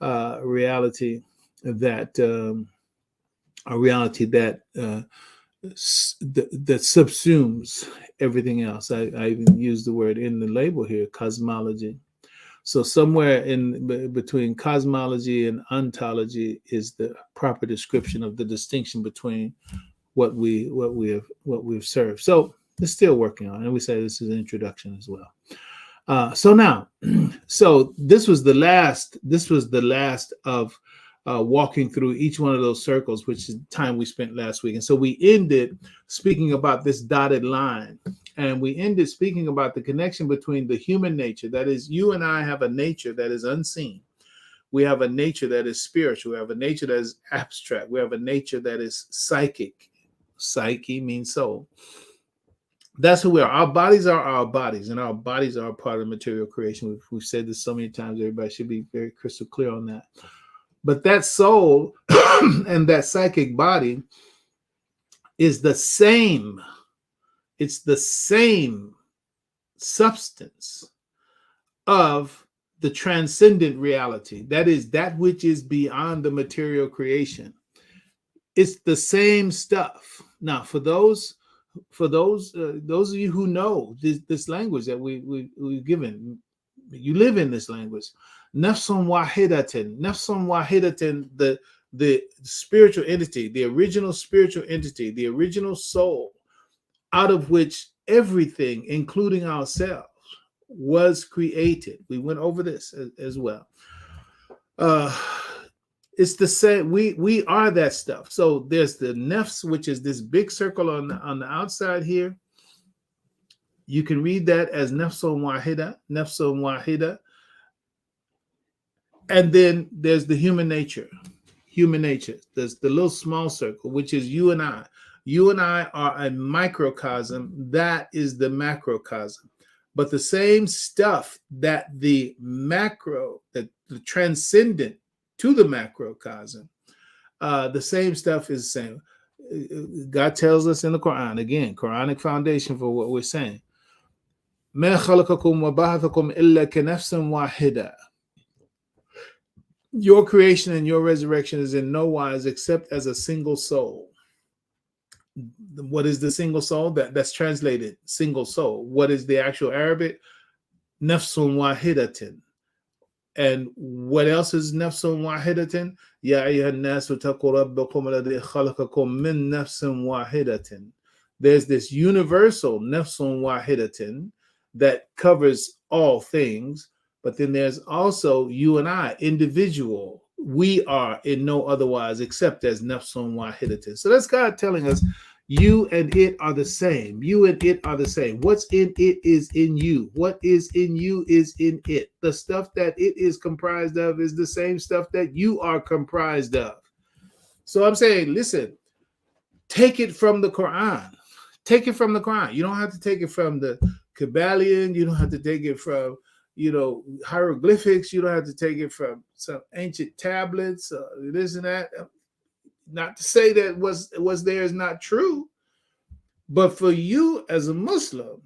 a reality that that subsumes everything else. I even use the word in the label here, cosmology. So somewhere in between cosmology and ontology is the proper description of the distinction between what we've served. So it's still working on, and we say this is an introduction as well. So now, so this was the last. This was the last of walking through each one of those circles, which is time we spent last week. And so we ended speaking about this dotted line, and we ended speaking about the connection between the human nature. That is, you and I have a nature that is unseen. We have a nature that is spiritual. We have a nature that is abstract. We have a nature that is psychic. Psyche means soul. That's who we are. Our bodies are our bodies, and our bodies are a part of material creation. We've said this so many times. Everybody should be very crystal clear on that. But that soul and that psychic body is the same. It's the same substance of the transcendent reality. That is that which is beyond the material creation. It's the same stuff. Now, for those of you who know this language that we've given, you live in this language. Nafsun wahidatin, the spiritual entity, the original spiritual entity, the original soul, out of which everything, including ourselves, was created. We went over this as well. It's the same. We are that stuff. So there's the nefs, which is this big circle on the outside here. You can read that as nefsun wahida. And then there's the human nature. There's the little small circle, which is you and I. You and I are a microcosm. That is the macrocosm. But the same stuff that the transcendent to the macrocosm, the same stuff is the same. God tells us in the Qur'an, again, Quranic foundation for what we're saying. مَا خَلَقَكُمْ وَبَعَثَكُمْ إِلَّا كَنَفْسٍ وَاحِدَةٍ. Your creation and your resurrection is in no wise except as a single soul. What is the single soul? That's translated single soul. What is the actual Arabic? Nafsun wahidatin. And what else is nafsun wahidatin? Ya ayyuhan nasu taqu rabbakum alladhi khalaqakum min nafsin wahidatin. There's this universal nafsun wahidatin that covers all things, but then there's also you and I, individual. We are in no otherwise except as nafsun wahidatin. So that's God telling us you and it are the same. You and it are the same. What's in it is in you. What is in you is in it. The stuff that it is comprised of is the same stuff that you are comprised of. So I'm saying, listen, take it from the Quran. Take it from the Quran. You don't have to take it from the Kabbalion. You don't have to take it from, hieroglyphics. You don't have to take it from some ancient tablets, this and that. Not to say that was there is not true, but for you as a Muslim,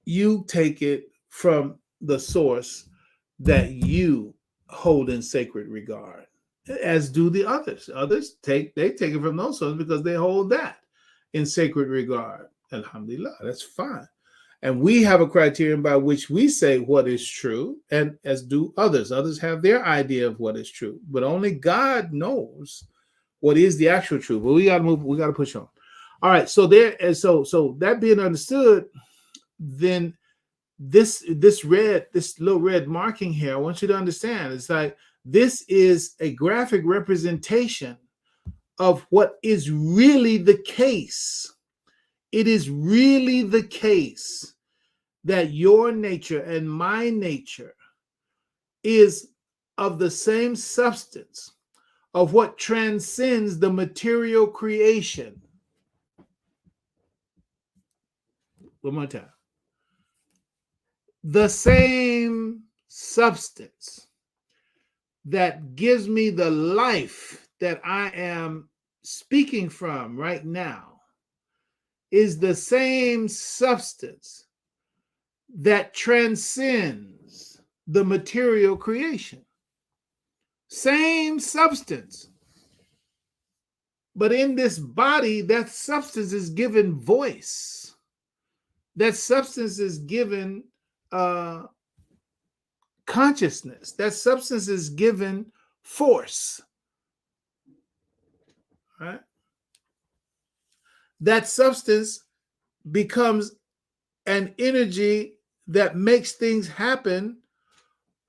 you take it from the source that you hold in sacred regard, as do the others. Others take it from those sources because they hold that in sacred regard. Alhamdulillah, that's fine. And we have a criterion by which we say what is true, and as do others. Others have their idea of what is true, but only God knows what is the actual truth. But we got to move. We got to push on. All right. So so that being understood, then this little red marking here, I want you to understand. It's like this is a graphic representation of what is really the case. It is really the case that your nature and my nature is of the same substance of what transcends the material creation. One more time. The same substance that gives me the life that I am speaking from right now is the same substance that transcends the material creation. Same substance. But in this body, that substance is given voice. That substance is given consciousness. That substance is given force. Right? That substance becomes an energy that makes things happen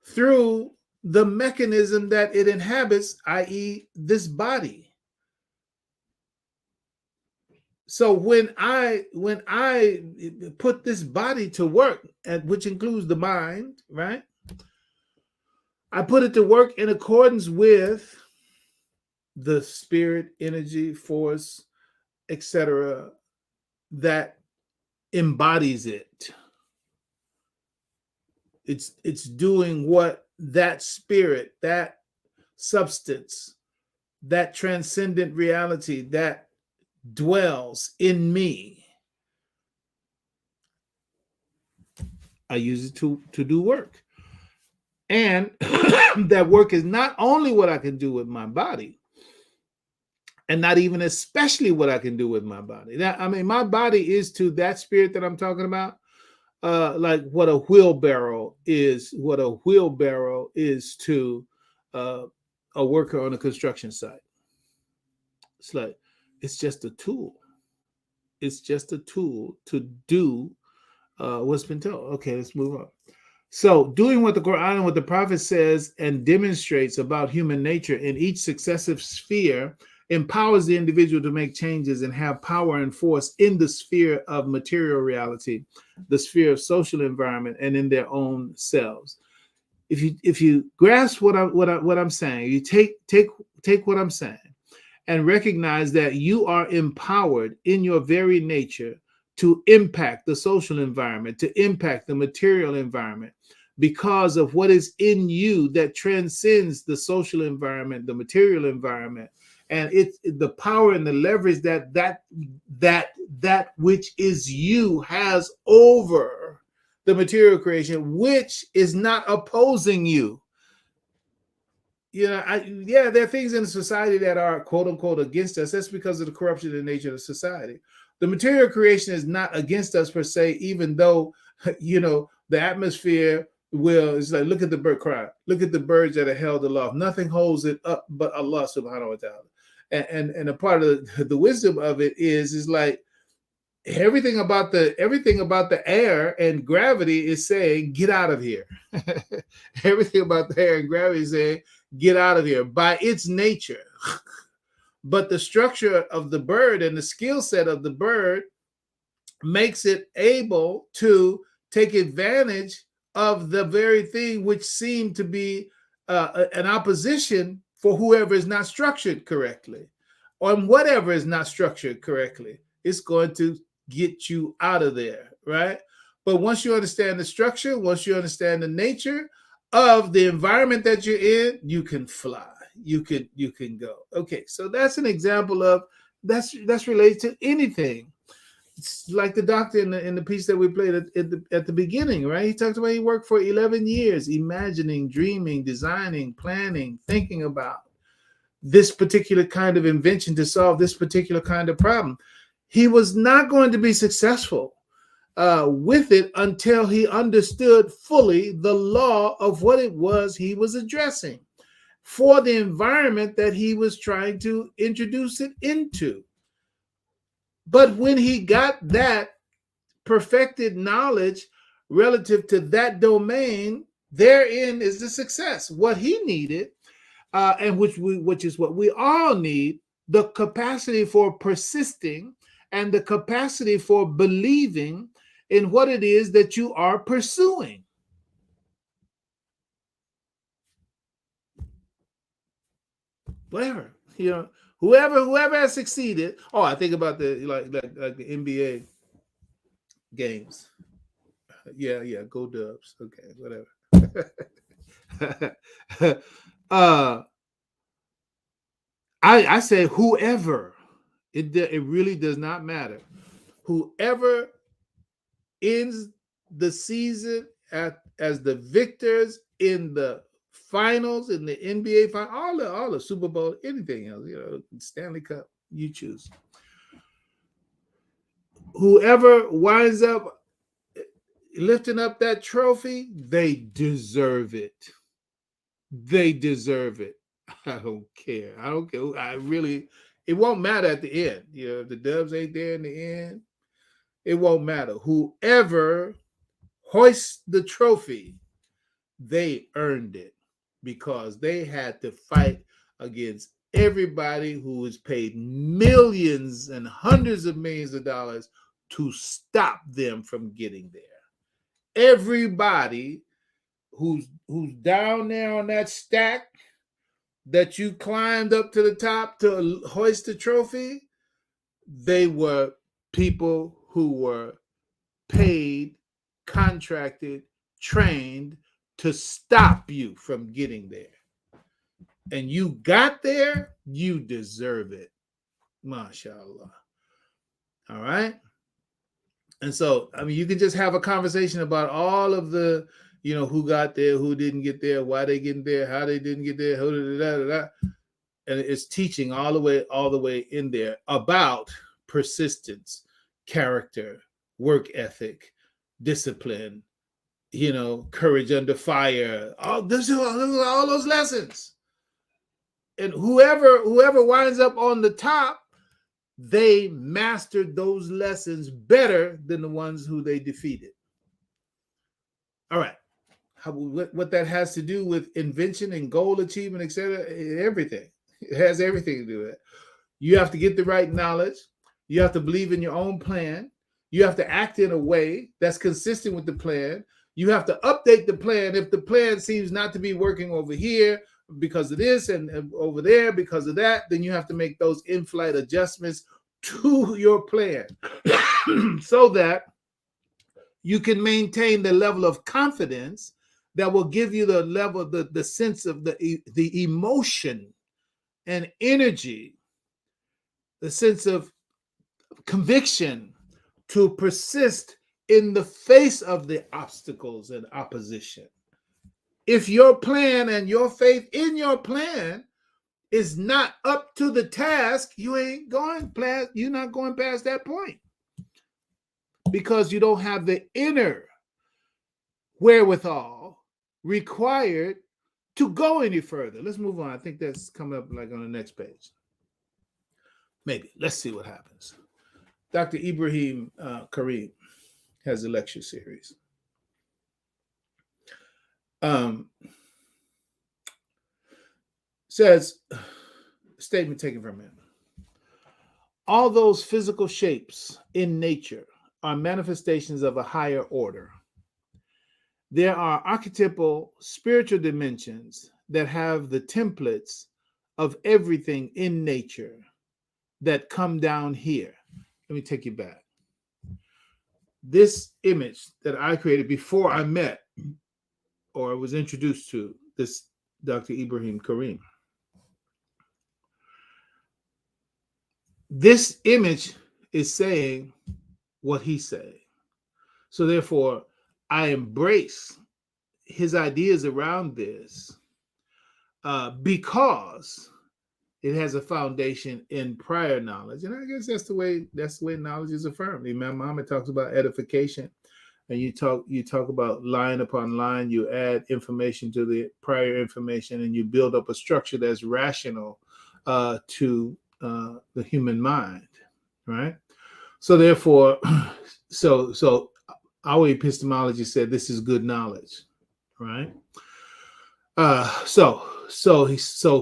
through the mechanism that it inhabits, i.e., this body. So when I put this body to work, and which includes the mind, right? I put it to work in accordance with the spirit, energy, force, etc., that embodies it. It's doing what that spirit, that substance, that transcendent reality that dwells in me. I use it to do work. And that work is not only what I can do with my body, and not even especially what I can do with my body. Now, I mean, my body is to that spirit that I'm talking about, like what a wheelbarrow is to a worker on a construction site. It's like, it's just a tool. It's just a tool to do what's been told. Okay, let's move on. So, doing what the Qur'an and what the Prophet says and demonstrates about human nature in each successive sphere empowers the individual to make changes and have power and force in the sphere of material reality, the sphere of social environment, and in their own selves. If you grasp what I'm saying, you take what I'm saying and recognize that you are empowered in your very nature to impact the social environment, to impact the material environment, because of what is in you that transcends the social environment, the material environment, and it's the power and the leverage that which is you has over the material creation, which is not opposing you. There are things in society that are quote unquote against us. That's because of the corruption in the nature of society. The material creation is not against us per se, even though, the atmosphere it's like, look at the bird cry. Look at the birds that are held aloft. Nothing holds it up but Allah subhanahu wa ta'ala. And a part of the wisdom of it is like everything about the air and gravity is saying, get out of here. Everything about the air and gravity is saying, get out of here by its nature. But the structure of the bird and the skill set of the bird makes it able to take advantage of the very thing which seemed to be an opposition for whoever is not structured correctly, or whatever is not structured correctly. It's going to get you out of there, right? But once you understand the structure, once you understand the nature of the environment that you're in, you can fly. You can go. Okay, so that's an example of that's related to anything. It's like the doctor in the piece that we played at the beginning, right? He talked about he worked for 11 years, imagining, dreaming, designing, planning, thinking about this particular kind of invention to solve this particular kind of problem. He was not going to be successful with it until he understood fully the law of what it was he was addressing for the environment that he was trying to introduce it into. But when he got that perfected knowledge relative to that domain, therein is the success. What he needed, and which is what we all need, the capacity for persisting and the capacity for believing in what it is that you are pursuing. Whatever, whoever has succeeded. Oh, I think about the like the NBA games. Yeah, go Dubs. Okay, whatever. I say whoever. It really does not matter. Whoever ends the season as the victors in the finals, in the NBA final, all the Super Bowl, anything else, Stanley Cup, you choose. Whoever winds up lifting up that trophy, they deserve it. They deserve it. I don't care. It won't matter at the end. If the Dubs ain't there in the end, it won't matter. Whoever hoist the trophy, they earned it because they had to fight against everybody who was paid millions and hundreds of millions of dollars to stop them from getting there. Everybody who's down there on that stack that you climbed up to the top to hoist the trophy, they were people who were paid, contracted, trained to stop you from getting there. And you got there, you deserve it. MashaAllah. All right? And so, I mean, you can just have a conversation about all of the, who got there, who didn't get there, why they getting there, how they didn't get there, and it's teaching all the way in there about persistence, character, work ethic, discipline, courage under fire. All those lessons. And whoever winds up on the top, they mastered those lessons better than the ones who they defeated. All right. What that has to do with invention and goal achievement, etc., everything. It has everything to do with it. You have to get the right knowledge. You have to believe in your own plan. You have to act in a way that's consistent with the plan. You have to update the plan if the plan seems not to be working over here because of this and over there because of that. Then you have to make those in-flight adjustments to your plan so that you can maintain the level of confidence that will give you the level, the sense of the emotion and energy, the sense of conviction to persist in the face of the obstacles and opposition. If your plan and your faith in your plan is not up to the task, you're not going past that point because you don't have the inner wherewithal required to go any further. Let's move on. I think that's coming up like on the next page. Maybe. Let's see what happens. Dr. Ibrahim Kareem has a lecture series. Says, statement taken from him. All those physical shapes in nature are manifestations of a higher order. There are archetypal spiritual dimensions that have the templates of everything in nature that come down here. Let me take you back. This image that I created before I met or was introduced to this Dr. Ibrahim Kareem. This image is saying what he's saying. So therefore, I embrace his ideas around this because it has a foundation in prior knowledge. And I guess that's the way knowledge is affirmed. Imam Muhammad talks about edification, and you talk about line upon line, you add information to the prior information, and you build up a structure that's rational to the human mind, right? So therefore, so our epistemology said this is good knowledge, right? So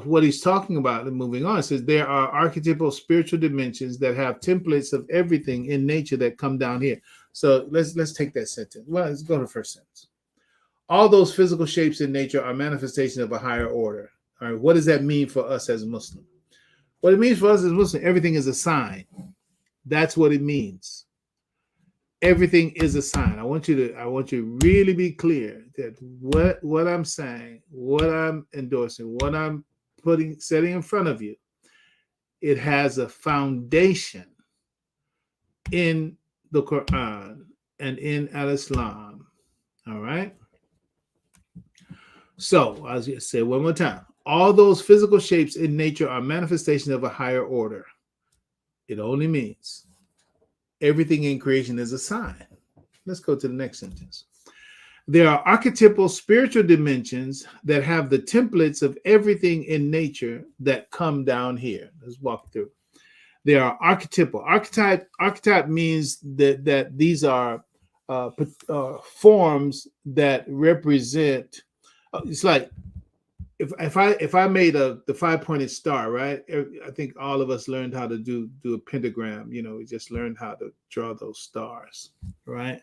what he's talking about, and moving on, says there are archetypal spiritual dimensions that have templates of everything in nature that come down here. So let's take that sentence. Well, let's go to the first sentence. All those physical shapes in nature are manifestations of a higher order. All right, what does that mean for us as Muslims? What it means for us as Muslims, everything is a sign. That's what it means. Everything is a sign. I want you to really be clear that what I'm saying, what I'm endorsing, what I'm setting in front of you, it has a foundation in the Qur'an and in Al-Islam. All right. So I'll just say one more time. All those physical shapes in nature are manifestations of a higher order. It only means everything in creation is a sign. Let's go to the next sentence. There are archetypal spiritual dimensions that have the templates of everything in nature that come down here. Let's walk through. There are archetypal. Archetype means that these are forms that represent. It's like if I made the 5-pointed star, right? I think all of us learned how to do a pentagram. We just learned how to draw those stars, right?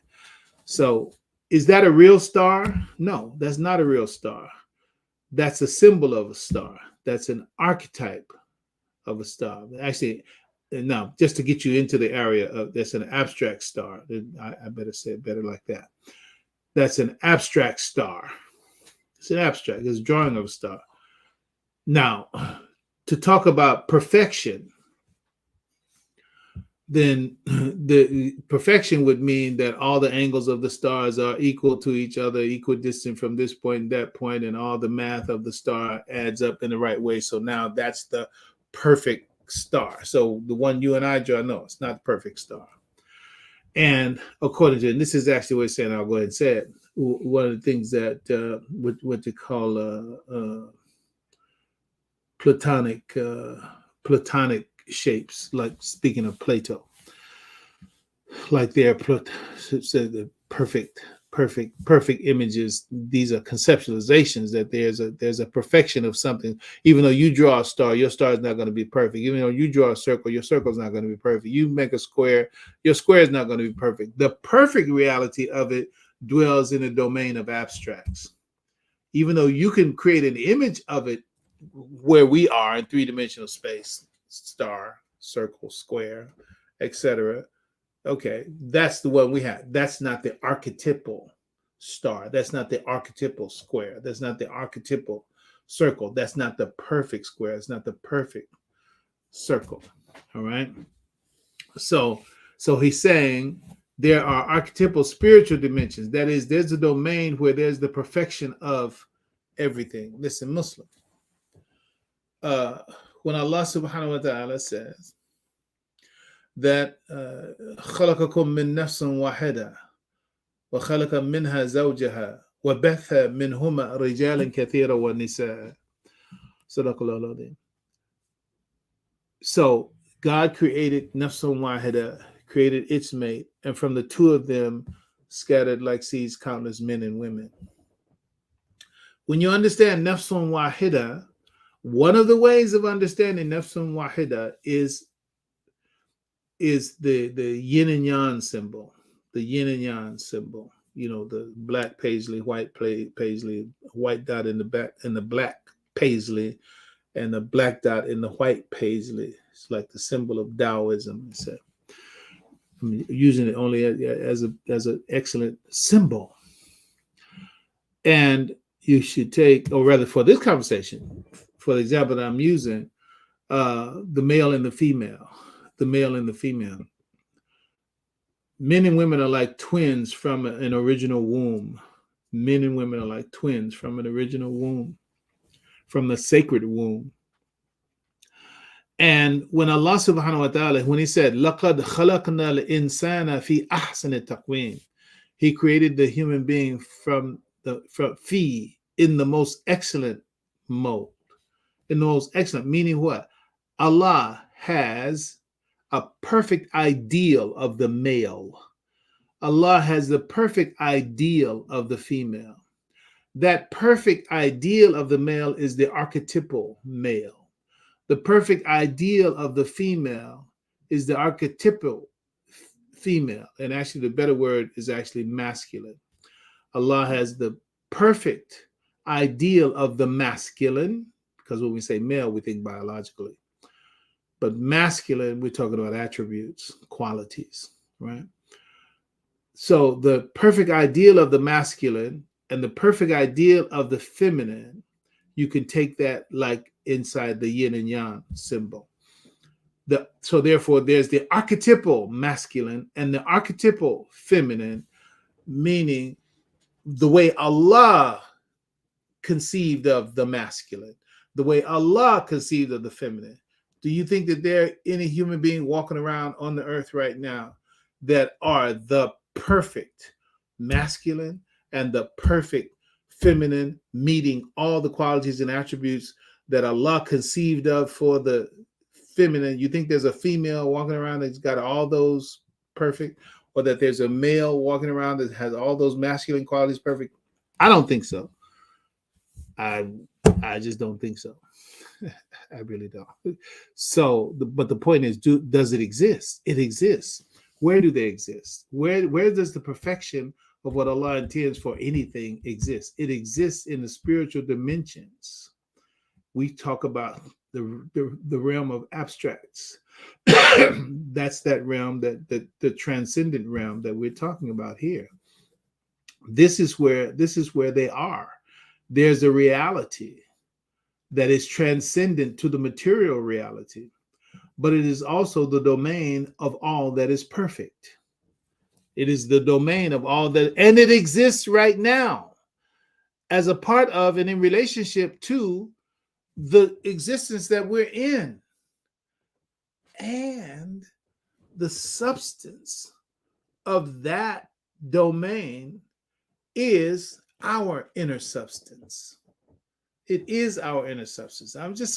So is that a real star? No, that's not a real star. That's a symbol of a star. That's an archetype of a star. Actually, now just to get you into the area of that's an abstract star. I better say it better like that. That's an abstract star. It's an abstract. It's a drawing of a star. Now, to talk about perfection, then the perfection would mean that all the angles of the stars are equal to each other, equidistant from this point and that point, and all the math of the star adds up in the right way. So now that's the perfect star. So the one you and I draw, no, it's not the perfect star. And according to, and this is actually what it's saying, I'll go ahead and say it, one of the things that what they call Platonic shapes, like speaking of Plato, like they're the perfect images. These are conceptualizations that there's a perfection of something. Even though you draw a star, your star is not going to be perfect. Even though you draw a circle, your circle is not going to be perfect. You make a square, your square is not going to be perfect. The perfect reality of it dwells in the domain of abstracts. Even though you can create an image of it where we are in three-dimensional space, star, circle, square, etc. Okay, that's the one we have. That's not the archetypal star. That's not the archetypal square. That's not the archetypal circle. That's not the perfect square. It's not the perfect circle. All right. So he's saying there are archetypal spiritual dimensions. That is, there's a domain where there's the perfection of everything. Listen, Muslim. When Allah subhanahu wa ta'ala says that خلقكم من نفس واحدة وخلق منها زوجها وبث منهما رجالا كثيرا ونساء. صدق الله العظيم. So God created nafsun wahida, created its mate, and from the two of them scattered like seeds countless men and women. When you understand nafsun wahida, one of the ways of understanding nafsun wahida is the yin and yang symbol, the yin and yang symbol. The black paisley, white paisley, white dot in the back, and the black paisley, and the black dot in the white paisley. It's like the symbol of Taoism. I'm using it only as an excellent symbol. And you should take, or rather for this conversation, for the example that I'm using, the male and the female. The male and the female. Men and women are like twins from an original womb. Men and women are like twins from an original womb, from the sacred womb. And when Allah subhanahu wa ta'ala, when he said, لَقَدْ خَلَقْنَا الْإِنسَانَ فِي أَحْسَنِ التَّقْوِيمِ, he created the human being from in the most excellent mode. In the most excellent, meaning what? Allah has a perfect ideal of the male. Allah has the perfect ideal of the female. That perfect ideal of the male is the archetypal male. The perfect ideal of the female is the archetypal female. And actually, the better word is actually masculine. Allah has the perfect ideal of the masculine, because when we say male, we think biologically. But masculine, we're talking about attributes, qualities, right? So the perfect ideal of the masculine and the perfect ideal of the feminine, you can take that like inside the yin and yang symbol. So therefore, there's the archetypal masculine and the archetypal feminine, meaning the way Allah conceived of the masculine, the way Allah conceived of the feminine. Do you think that there are any human being walking around on the earth right now that are the perfect masculine and the perfect feminine, meeting all the qualities and attributes that Allah conceived of for the feminine? You think there's a female walking around that's got all those perfect, or that there's a male walking around that has all those masculine qualities perfect. I don't think so. I just don't think so. I really don't. So, but the point is, does it exist? It exists. Where do they exist? Where does the perfection of what Allah intends for anything exist? It exists in the spiritual dimensions. We talk about the realm of abstracts. That's that realm, that the transcendent realm that we're talking about here. This is where they are. There's a reality that is transcendent to the material reality, but it is also the domain of all that is perfect. It is the domain of all that, and it exists right now as a part of and in relationship to the existence that we're in. And the substance of that domain is our inner substance. It is our inner substance. I'll just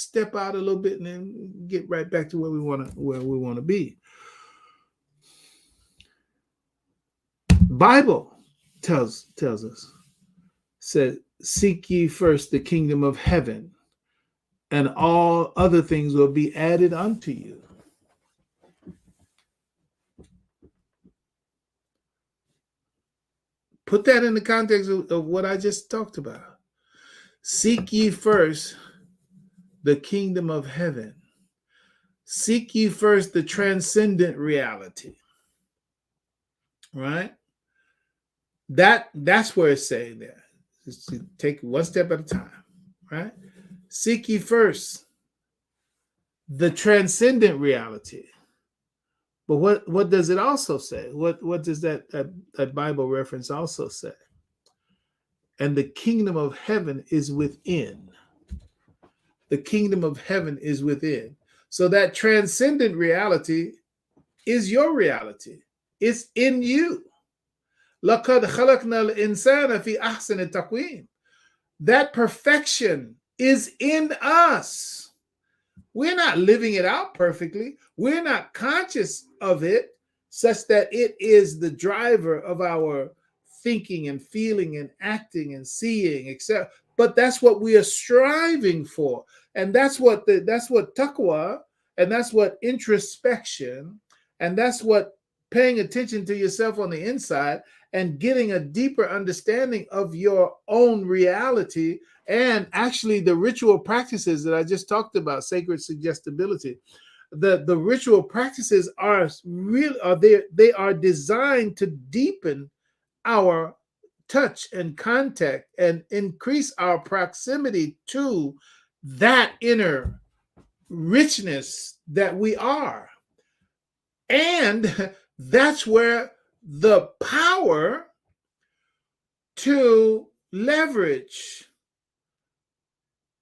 step out a little bit and then get right back to where we want to be. Bible tells us, said, seek ye first the kingdom of heaven, and all other things will be added unto you. Put that in the context of what I just talked about. Seek ye first the kingdom of heaven. Seek ye first the transcendent reality. Right? That's where it's saying there. Just to take one step at a time. Right? Seek ye first the transcendent reality. But what does it also say? What does that Bible reference also say? And the kingdom of heaven is within. The kingdom of heaven is within. So that transcendent reality is your reality. It's in you. لَقَدْ خَلَقْنَا الْإِنسَانَ فِي أَحْسَنِ تَقْوِيمٍ. That perfection is in us. We're not living it out perfectly. We're not conscious of it such that it is the driver of our thinking and feeling and acting and seeing, etc. But that's what we are striving for. And that's what taqwa, and that's what introspection, and that's what paying attention to yourself on the inside and getting a deeper understanding of your own reality, and actually the ritual practices that I just talked about, sacred suggestibility. The ritual practices are they are designed to deepen our touch and contact and increase our proximity to that inner richness that we are. And that's where the power to leverage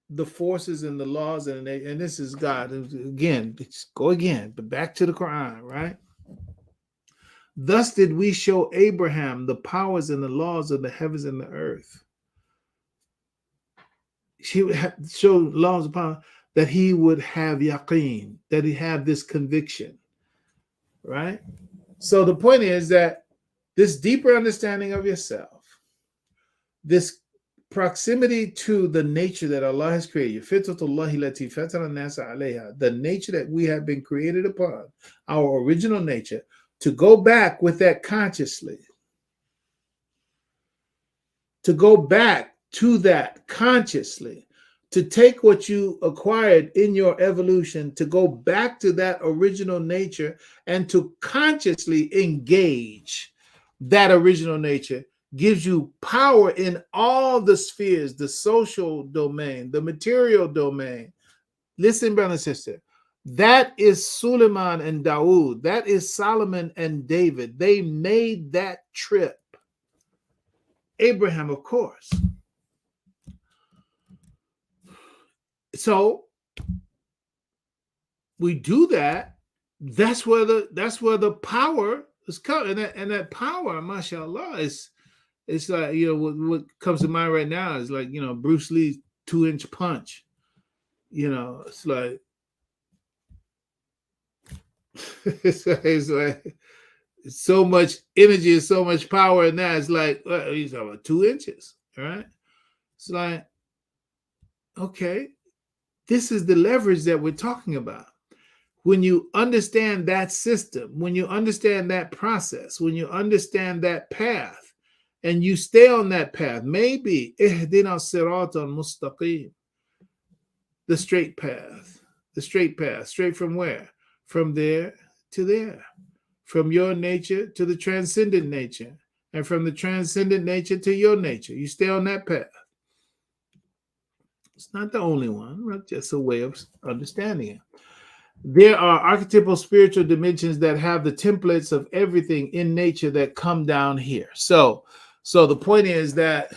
the forces and the laws, and this is God. Again, go again, but back to the Qur'an, right? Thus did we show Abraham the powers and the laws of the heavens and the earth. He would show laws of power that he would have yaqeen, that he have this conviction, right? So the point is that this deeper understanding of yourself, this proximity to the nature that Allah has created, the nature that we have been created upon, our original nature, to go back with that consciously, to go back to that consciously, to take what you acquired in your evolution, to go back to that original nature and to consciously engage that original nature, gives you power in all the spheres, the social domain, the material domain. Listen, brother and sister, that is Suleiman and Dawood. That is Solomon and David. They made that trip. Abraham, of course. So we do that. That's where the power is coming, and that power, mashallah, it's like, what comes to mind right now is like, Bruce Lee's 2-inch punch. It's like it's like so much energy and so much power in that. It's like, well, you're talking about 2 inches, right? It's like, okay, this is the leverage that we're talking about. When you understand that system, when you understand that process, when you understand that path, and you stay on that path, maybe ihdina siratan mustaqim, the straight path, straight from where? From there to there, from your nature to the transcendent nature, and from the transcendent nature to your nature. You stay on that path. It's not the only one, but just a way of understanding it. There are archetypal spiritual dimensions that have the templates of everything in nature that come down here. So the point is that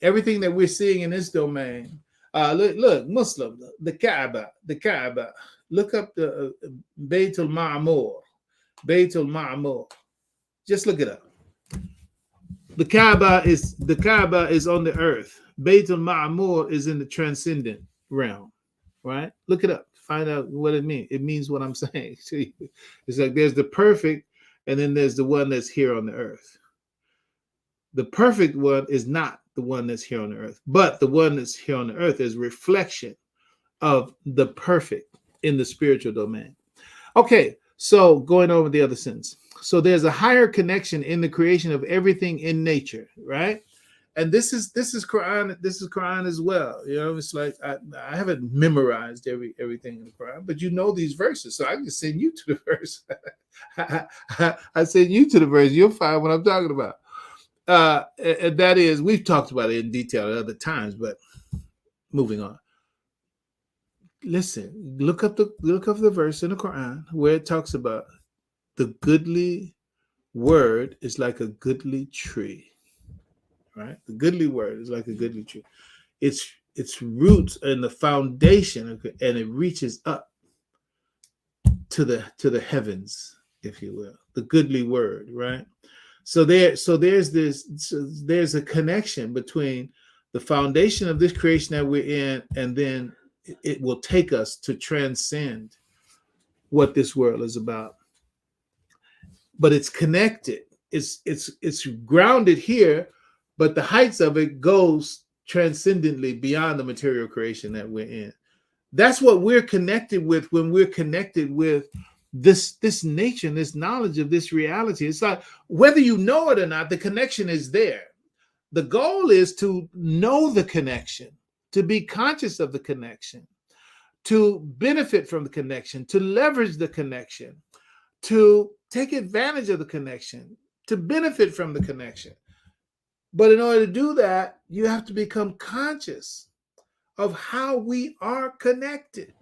everything that we're seeing in this domain, look, Muslim, the Kaaba. Look up the Baytul Ma'mur. Just look it up. The Kaaba is on the earth. Baytul Ma'mur is in the transcendent realm, right? Look it up. Find out what it means. It means what I'm saying to you. It's like there's the perfect, and then there's the one that's here on the earth. The perfect one is not the one that's here on the earth, but the one that's here on the earth is reflection of the perfect in the spiritual domain. Okay, so going over the other sentence. So there's a higher connection in the creation of everything in nature, right? And this is Qur'an. This is Qur'an as well. You know, it's like I haven't memorized everything in the Qur'an, but you know these verses, so I can send you to the verse. I send you to the verse. You'll find what I'm talking about. And that is, we've talked about it in detail at other times, but moving on. Listen, look up the verse in the Quran where it talks about the goodly word is like a goodly tree, right? The goodly word is like a goodly tree. Its roots are in the foundation, and it reaches up to the heavens, if you will. The goodly word, right? So there's a connection between the foundation of this creation that we're in, and then it will take us to transcend what this world is about. But it's connected. It's grounded here, but the heights of it goes transcendently beyond the material creation that we're in. That's what we're connected with when we're connected with this nature and this knowledge of this reality. It's like whether you know it or not, the connection is there. The goal is to know the connection, to be conscious of the connection, to benefit from the connection, to leverage the connection, to take advantage of the connection, to benefit from the connection. But in order to do that, you have to become conscious of how we are connected.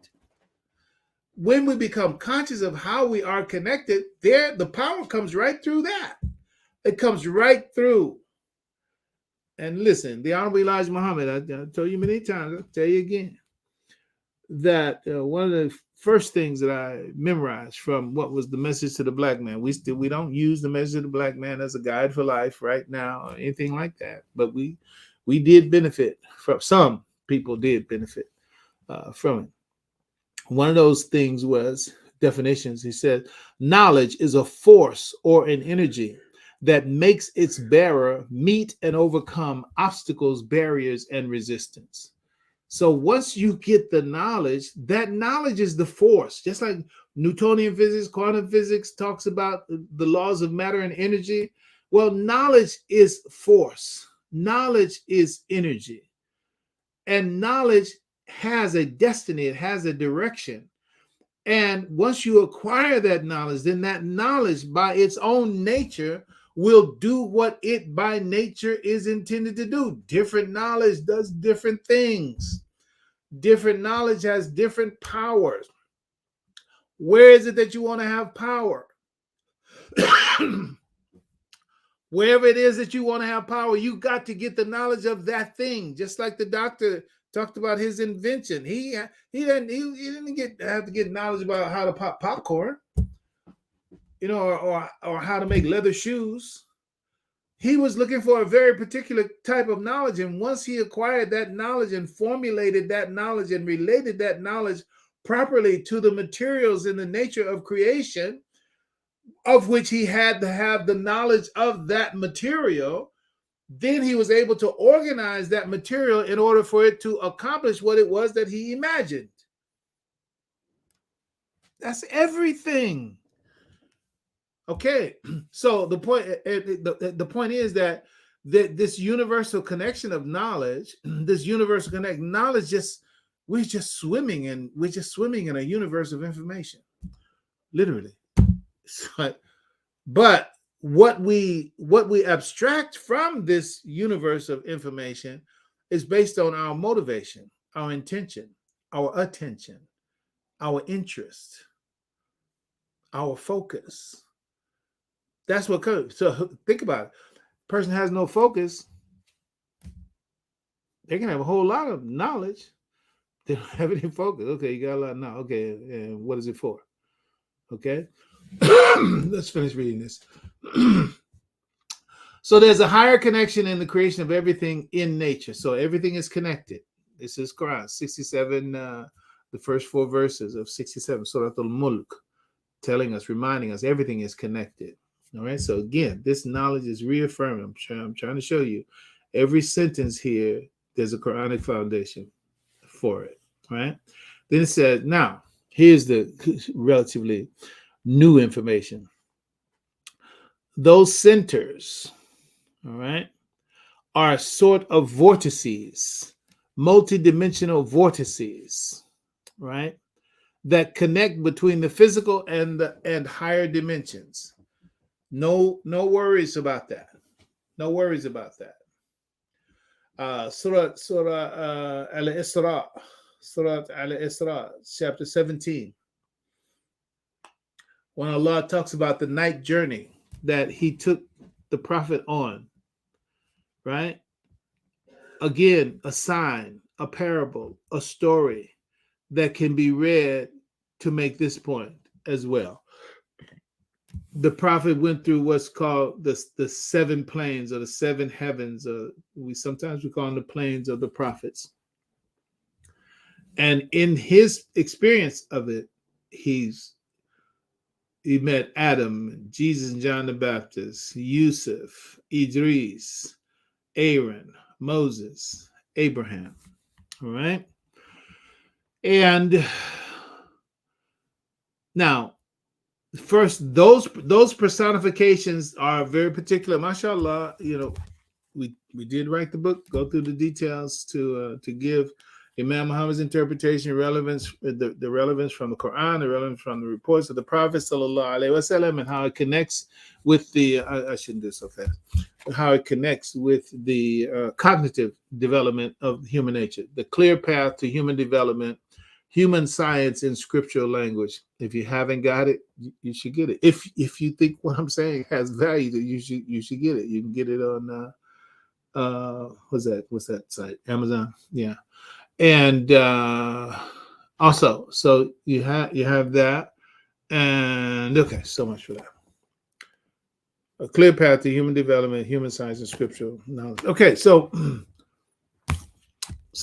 When we become conscious of how we are connected, the power comes right through that. It comes right through. And listen, the Honorable Elijah Muhammad, I told you many times, I'll tell you again, that one of the first things that I memorized from what was the message to the black man. We don't use the message of the black man as a guide for life right now or anything like that. But we did benefit from, some people did benefit from it. One of those things was definitions. He said, knowledge is a force or an energy that makes its bearer meet and overcome obstacles, barriers, and resistance. So once you get the knowledge, that knowledge is the force. Just like Newtonian physics, quantum physics talks about the laws of matter and energy. Well, knowledge is force. Knowledge is energy. And knowledge has a destiny. It has a direction. And once you acquire that knowledge, then that knowledge by its own nature will do what it by nature is intended to do. Different knowledge does different things. Different knowledge has different powers. Where is it that you want to have power? Wherever it is that you want to have power, you got to get the knowledge of that thing. Just like the doctor talked about his invention. He didn't have to get knowledge about how to pop popcorn, or how to make leather shoes. He was looking for a very particular type of knowledge. And once he acquired that knowledge and formulated that knowledge and related that knowledge properly to the materials in the nature of creation, of which he had to have the knowledge of that material. Then he was able to organize that material in order for it to accomplish what it was that he imagined. That's everything. Okay, so the point is that this universal connection of knowledge, this universal knowledge, we're just swimming in a universe of information, literally. But what we abstract from this universe of information is based on our motivation, our intention, our attention, our interest, our focus. That's what comes. So think about it. Person has no focus, they can have a whole lot of knowledge. They don't have any focus. Okay, you got a lot of knowledge. Okay, and what is it for? Okay. Let's finish reading this. So there's a higher connection in the creation of everything in nature. So everything is connected. This is Qur'an 67, the first 4 verses of 67, Surah Al-Mulk, telling us, reminding us everything is connected. All right. So again, this knowledge is reaffirming. I'm trying to show you every sentence here, there's a Quranic foundation for it. Right. Then it said, now, here's the relatively new information. Those centers, all right, are sort of vortices, multidimensional vortices, right, that connect between the physical and higher dimensions. No worries about that. No worries about that. Surah Al-Isra, Surah Al-Isra, chapter 17. When Allah talks about the night journey that he took the prophet on, right? Again, a sign, a parable, a story that can be read to make this point as well. The prophet went through what's called the 7 planes or the 7 heavens. We sometimes call them the planes of the prophets. And in his experience of it, he met Adam, Jesus and John the Baptist, Yusuf, Idris, Aaron, Moses, Abraham. All right. And now, first, those personifications are very particular. MashaAllah, we did write the book, go through the details to give Imam Muhammad's interpretation, relevance, the relevance from the Quran, the relevance from the reports of the Prophet sallallahu alaihi wasallam, and how it connects with the I shouldn't do so fast. How it connects with the cognitive development of human nature, the clear path to human development, human science in scriptural language. If you haven't got it, you should get it. If you think what I'm saying has value, you should get it. You can get it on what's that site? Amazon. Yeah. And also, so you have that, and okay, so much for that. A clear path to human development, human science, and scriptural knowledge. Okay, so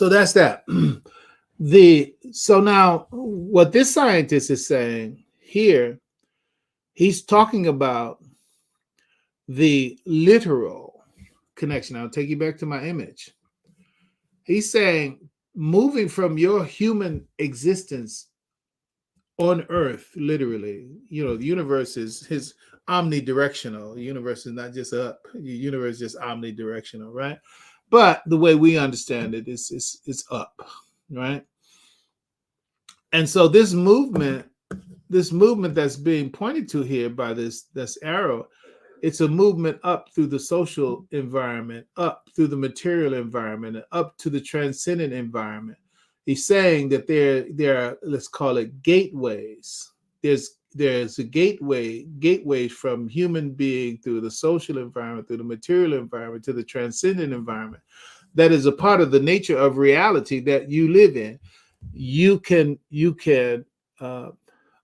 that's that. So now, what this scientist is saying here, he's talking about the literal connection. I'll take you back to my image. He's saying, moving from your human existence on Earth, literally, the universe is omnidirectional. The universe is not just up. The universe is just omnidirectional, right? But the way we understand it is it's up, right? And so this movement that's being pointed to here by this arrow, it's a movement up through the social environment, up through the material environment, and up to the transcendent environment. He's saying that there are, let's call it, gateways. There's a gateways from human being through the social environment, through the material environment, to the transcendent environment. That is a part of the nature of reality that you live in. You can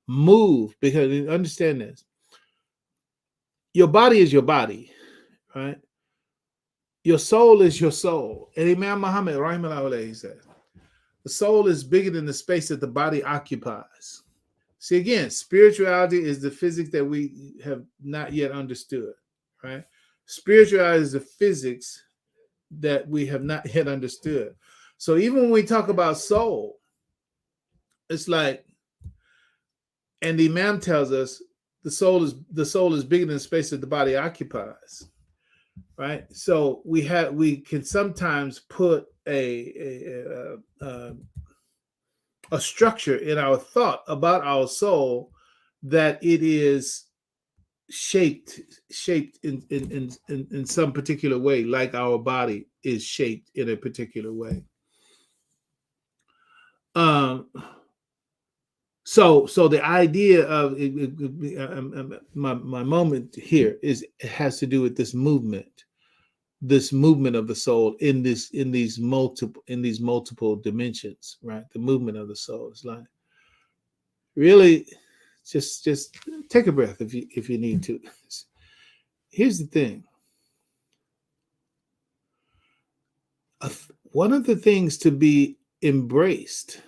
move, because understand this. Your body is your body, right? Your soul is your soul. And Imam Muhammad, rahimahullah, he said, the soul is bigger than the space that the body occupies. See, again, spirituality is the physics that we have not yet understood, right? Spirituality is the physics that we have not yet understood. So even when we talk about soul, it's like, and the Imam tells us the soul is bigger than the space that the body occupies, right? So we can sometimes put a structure in our thought about our soul that it is shaped in some particular way, like our body is shaped in a particular way. So the idea of my moment here is, it has to do with this movement of the soul in these multiple dimensions, right? The movement of the soul is like, really, just take a breath if you need to. Here's the thing. One of the things to be embraced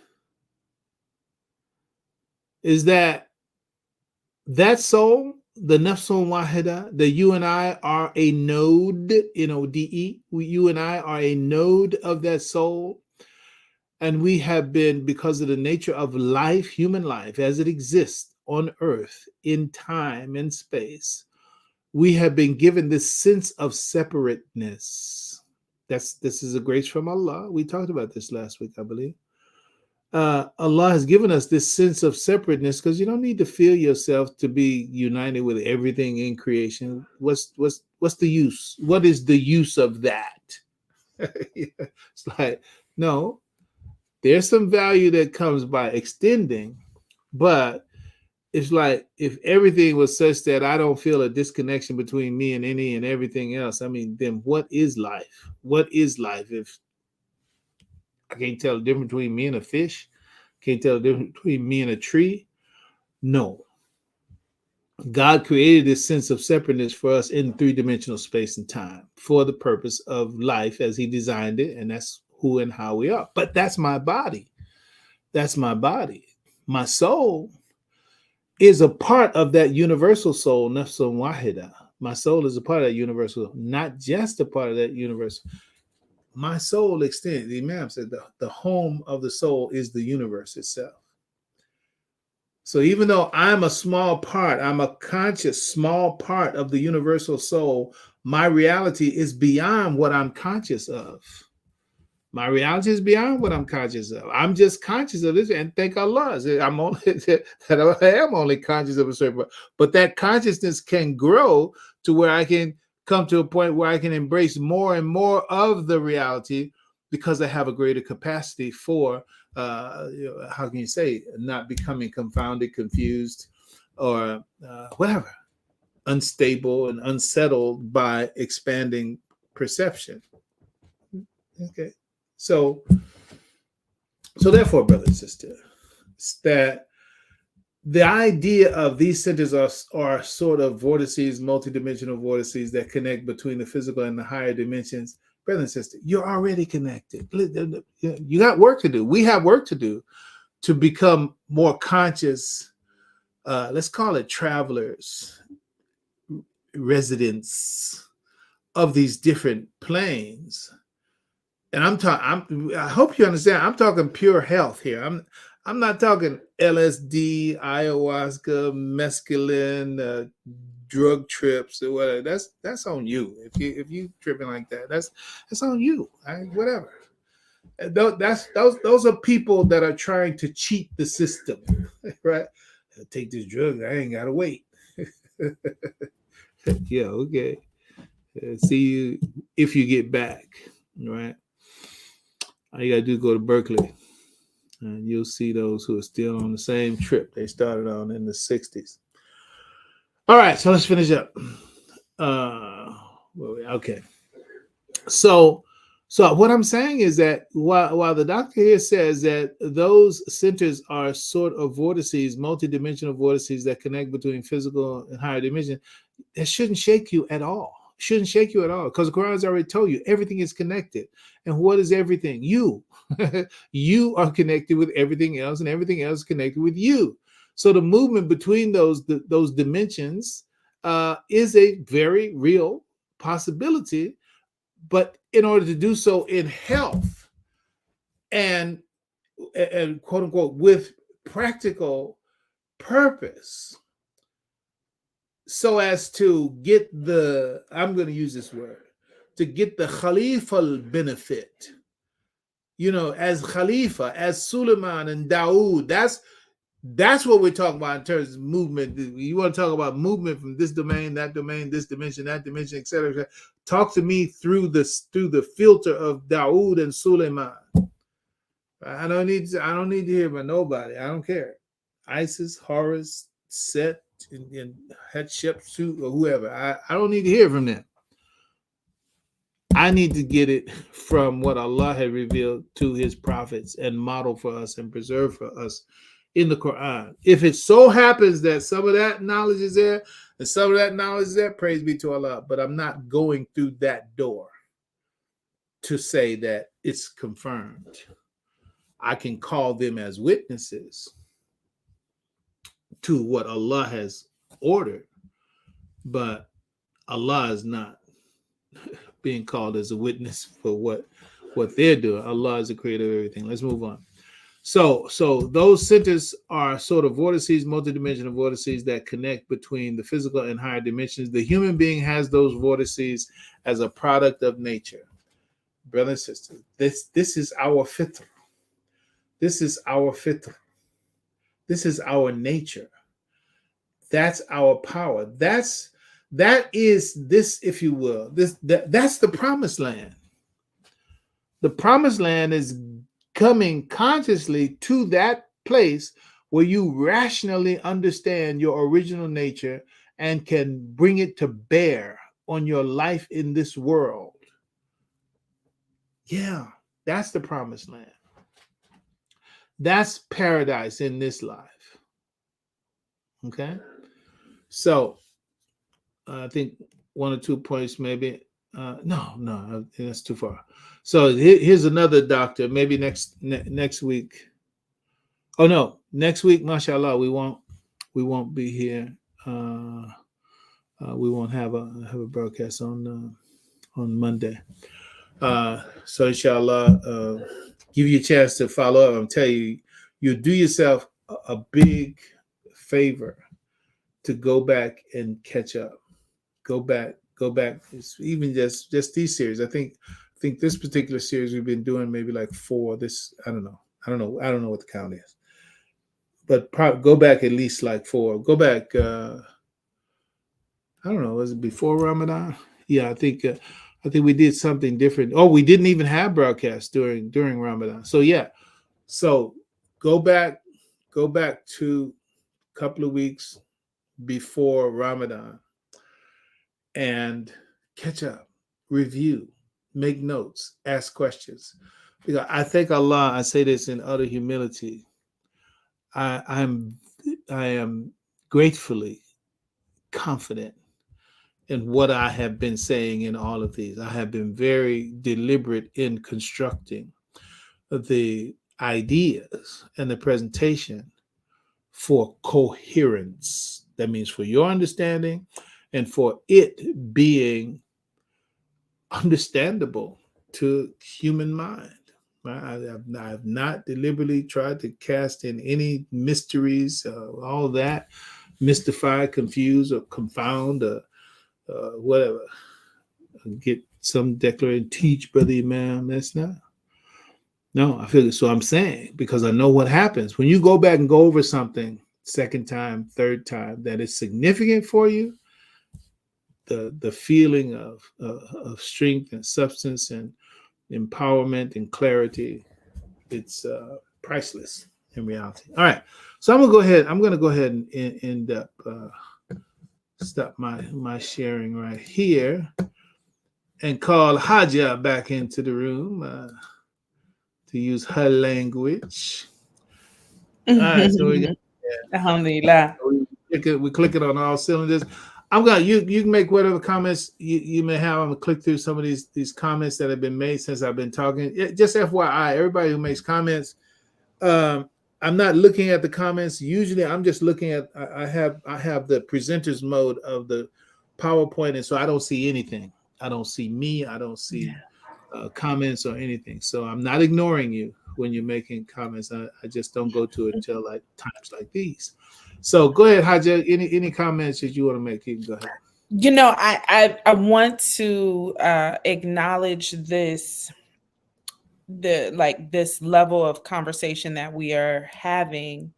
is that soul, the nafsul wahida, that you and I are a node, N-O-D-E. You and I are a node of that soul. And we have been, because of the nature of life, human life, as it exists on earth, in time and space, we have been given this sense of separateness. This is a grace from Allah. We talked about this last week, I believe. Allah has given us this sense of separateness because you don't need to feel yourself to be united with everything in creation. What's the use? What is the use of that? It's like, no, there's some value that comes by extending, but it's like, if everything was such that I don't feel a disconnection between me and any and everything else, I mean, then what is life? What is life if I can't tell the difference between me and a fish? Can't tell the difference between me and a tree? No. God created this sense of separateness for us in three-dimensional space and time for the purpose of life as he designed it, and that's who and how we are. But that's my body. That's my body. My soul is a part of that universal soul, nafsun wahida. My soul is a part of that universal, not just a part of that universal. My soul extends. The Imam said the home of the soul is the universe itself. So even though I'm a small part, I'm a conscious small part of the universal soul, my reality is beyond what I'm conscious of. My reality is beyond what I'm conscious of. I'm just conscious of this, and thank Allah, I'm only that I am only conscious of a certain, but that consciousness can grow to where I can come to a point where I can embrace more and more of the reality because I have a greater capacity for, how can you say, not becoming confounded, confused, or whatever, unstable and unsettled by expanding perception. Okay. So therefore, brother and sister, it's that the idea of these centers are sort of vortices, multidimensional vortices that connect between the physical and the higher dimensions. Brother and sister, you're already connected. You got work to do. We have work to do to become more conscious. Let's call it travelers, residents of these different planes. And I hope you understand. I'm talking pure health here. I'm not talking LSD, ayahuasca, mescaline, drug trips or whatever. That's on you. If you tripping like that, that's on you. Whatever. Those are people that are trying to cheat the system, right? Take this drug. I ain't gotta wait. Yeah, okay. See you if you get back, right? All you gotta do is go to Berkeley, and you'll see those who are still on the same trip they started on in the 60s. All right, so let's finish up. Okay. So what I'm saying is that while the doctor here says that those centers are sort of vortices, multidimensional vortices that connect between physical and higher dimension, that shouldn't shake you at all. Shouldn't shake you at all, because the Quran has already told you everything is connected. And what is everything? You. You are connected with everything else, and everything else is connected with you. So the movement between those dimensions is a very real possibility. But in order to do so in health and quote unquote with practical purpose, so as to get the, I'm going to use this word, to get the Khalifa benefit, as Khalifa, as Suleiman and Dawood. That's what we're talking about in terms of movement. You want to talk about movement from this domain, this dimension, that dimension, etc. Talk to me through the filter of Dawood and Suleiman. I don't need to hear about nobody. I don't care. Isis, Horus, Set, and Hatshepsut, or whoever. I don't need to hear from them. I need to get it from what Allah had revealed to his prophets and model for us and preserve for us in the Qur'an. If it so happens that some of that knowledge is there and some of that knowledge is there, praise be to Allah. But I'm not going through that door to say that it's confirmed. I can call them as witnesses to what Allah has ordered, but Allah is not being called as a witness for what they're doing. Allah is the creator of everything. Let's move on. So those centers are sort of vortices, multidimensional vortices that connect between the physical and higher dimensions. The human being has those vortices as a product of nature. Brothers and sisters, this is our fitr. This is our fitr. This is our nature. That's our power. That is this, if you will. That's the promised land. The promised land is coming consciously to that place where you rationally understand your original nature and can bring it to bear on your life in this world. Yeah, that's the promised land. That's paradise in this life. Okay? So, I think 1 or 2 points maybe. No, that's too far. So here's another doctor. Maybe next week. Oh no, next week, mashallah, we won't be here. We won't have a broadcast on Monday. So inshallah, give you a chance to follow up. I'm telling you, you do yourself a big favor to go back and catch up. Go back. It's even just these series. I think this particular series we've been doing maybe like 4. This I don't know what the count is, but probably go back at least like 4. Go back. I don't know. Was it before Ramadan? Yeah, I think we did something different. Oh, we didn't even have broadcasts during Ramadan. So yeah, so go back to a couple of weeks before Ramadan and catch up, review, make notes, ask questions. Because I thank Allah, I say this in utter humility. I am gratefully confident in what I have been saying in all of these. I have been very deliberate in constructing the ideas and the presentation for coherence. That means for your understanding and for it being understandable to human mind. I have not deliberately tried to cast in any mysteries, all that, mystify, confuse, or confound, whatever. Get some declaration, teach, Brother Imam. That's not. No, I feel it. So I'm saying, because I know what happens when you go back and go over something second time, third time, that is significant for you. The feeling of strength and substance and empowerment and clarity, it's priceless in reality. All right, so I'm gonna go ahead and end up stop my sharing right here and call Haja back into the room to use her language. All right, so we got Alhamdulillah. We click it on all cylinders. I'm gonna you can make whatever comments you may have. I'm gonna click through some of these comments that have been made since I've been talking. Just FYI, everybody who makes comments, I'm not looking at the comments. Usually I'm just looking at, I have the presenter's mode of the PowerPoint, and so I don't see anything. I don't see me. I don't see comments or anything. So I'm not ignoring you when you're making comments. I just don't go to it till like times like these. So go ahead, Haja. Any comments that you want to make? You can go ahead. You know, I want to acknowledge this, this level of conversation that we are having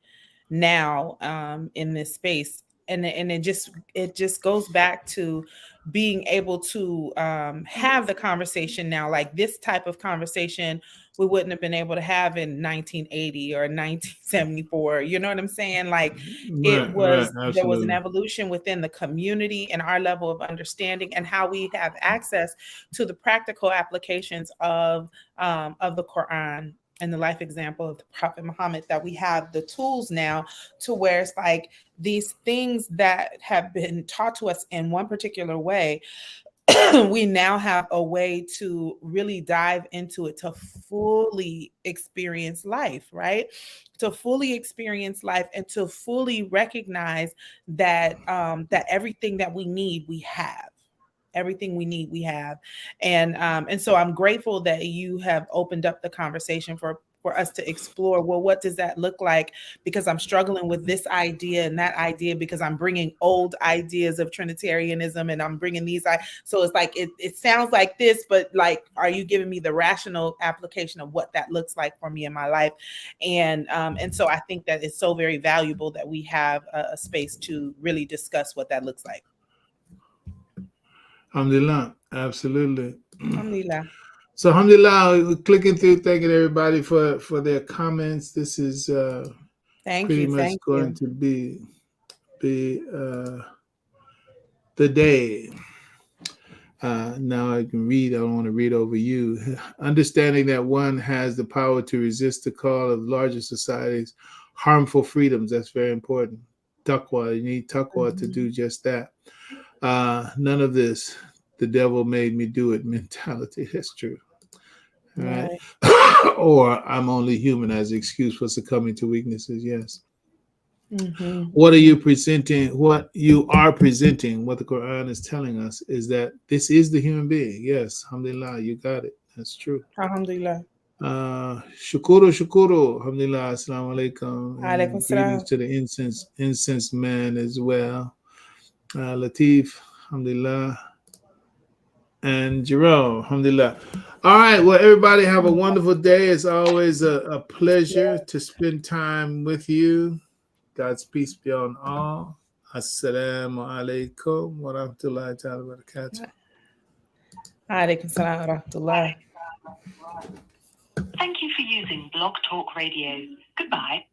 now in this space, and it just goes back to being able to have the conversation now, like this type of conversation we wouldn't have been able to have in 1980 or 1974. You know what I'm saying? Like there was an evolution within the community and our level of understanding and how we have access to the practical applications of the Qur'an and the life example of the Prophet Muhammad, that we have the tools now to where it's like these things that have been taught to us in one particular way, we now have a way to really dive into it, to fully experience life, right? To fully experience life and to fully recognize that that everything that we need, we have. Everything we need, we have. And so I'm grateful that you have opened up the conversation for us to explore, well, what does that look like? Because I'm struggling with this idea and that idea, because I'm bringing old ideas of Trinitarianism and I'm bringing these. So it's like, it sounds like this, but like, are you giving me the rational application of what that looks like for me in my life? And so I think that it's so very valuable that we have a space to really discuss what that looks like. Alhamdulillah, absolutely. Alhamdulillah. So alhamdulillah, we're clicking through, thanking everybody for their comments. This is pretty much going to be the day. Now I can read. I don't want to read over you. Understanding that one has the power to resist the call of larger societies' harmful freedoms. That's very important. Taqwa. You need taqwa to do just that. None of this, the devil made me do it mentality. That's true. All right. Or I'm only human as an excuse for succumbing to weaknesses. Yes. Mm-hmm. What are you presenting? What you are presenting, what the Quran is telling us, is that this is the human being. Yes. Alhamdulillah. You got it. That's true. Alhamdulillah. Shukuru. Alhamdulillah. Assalamu alaikum. And greetings to the incense man as well. Latif. Alhamdulillah. And Jerome, alhamdulillah. All right. Well, everybody have a wonderful day. It's always a pleasure to spend time with you. God's peace be on all. Assalamu alaikum wa rahmatullahi ta'ala wa barakatuh. Alaikum salam wa rahmatullah. Thank you for using Blog Talk Radio. Goodbye.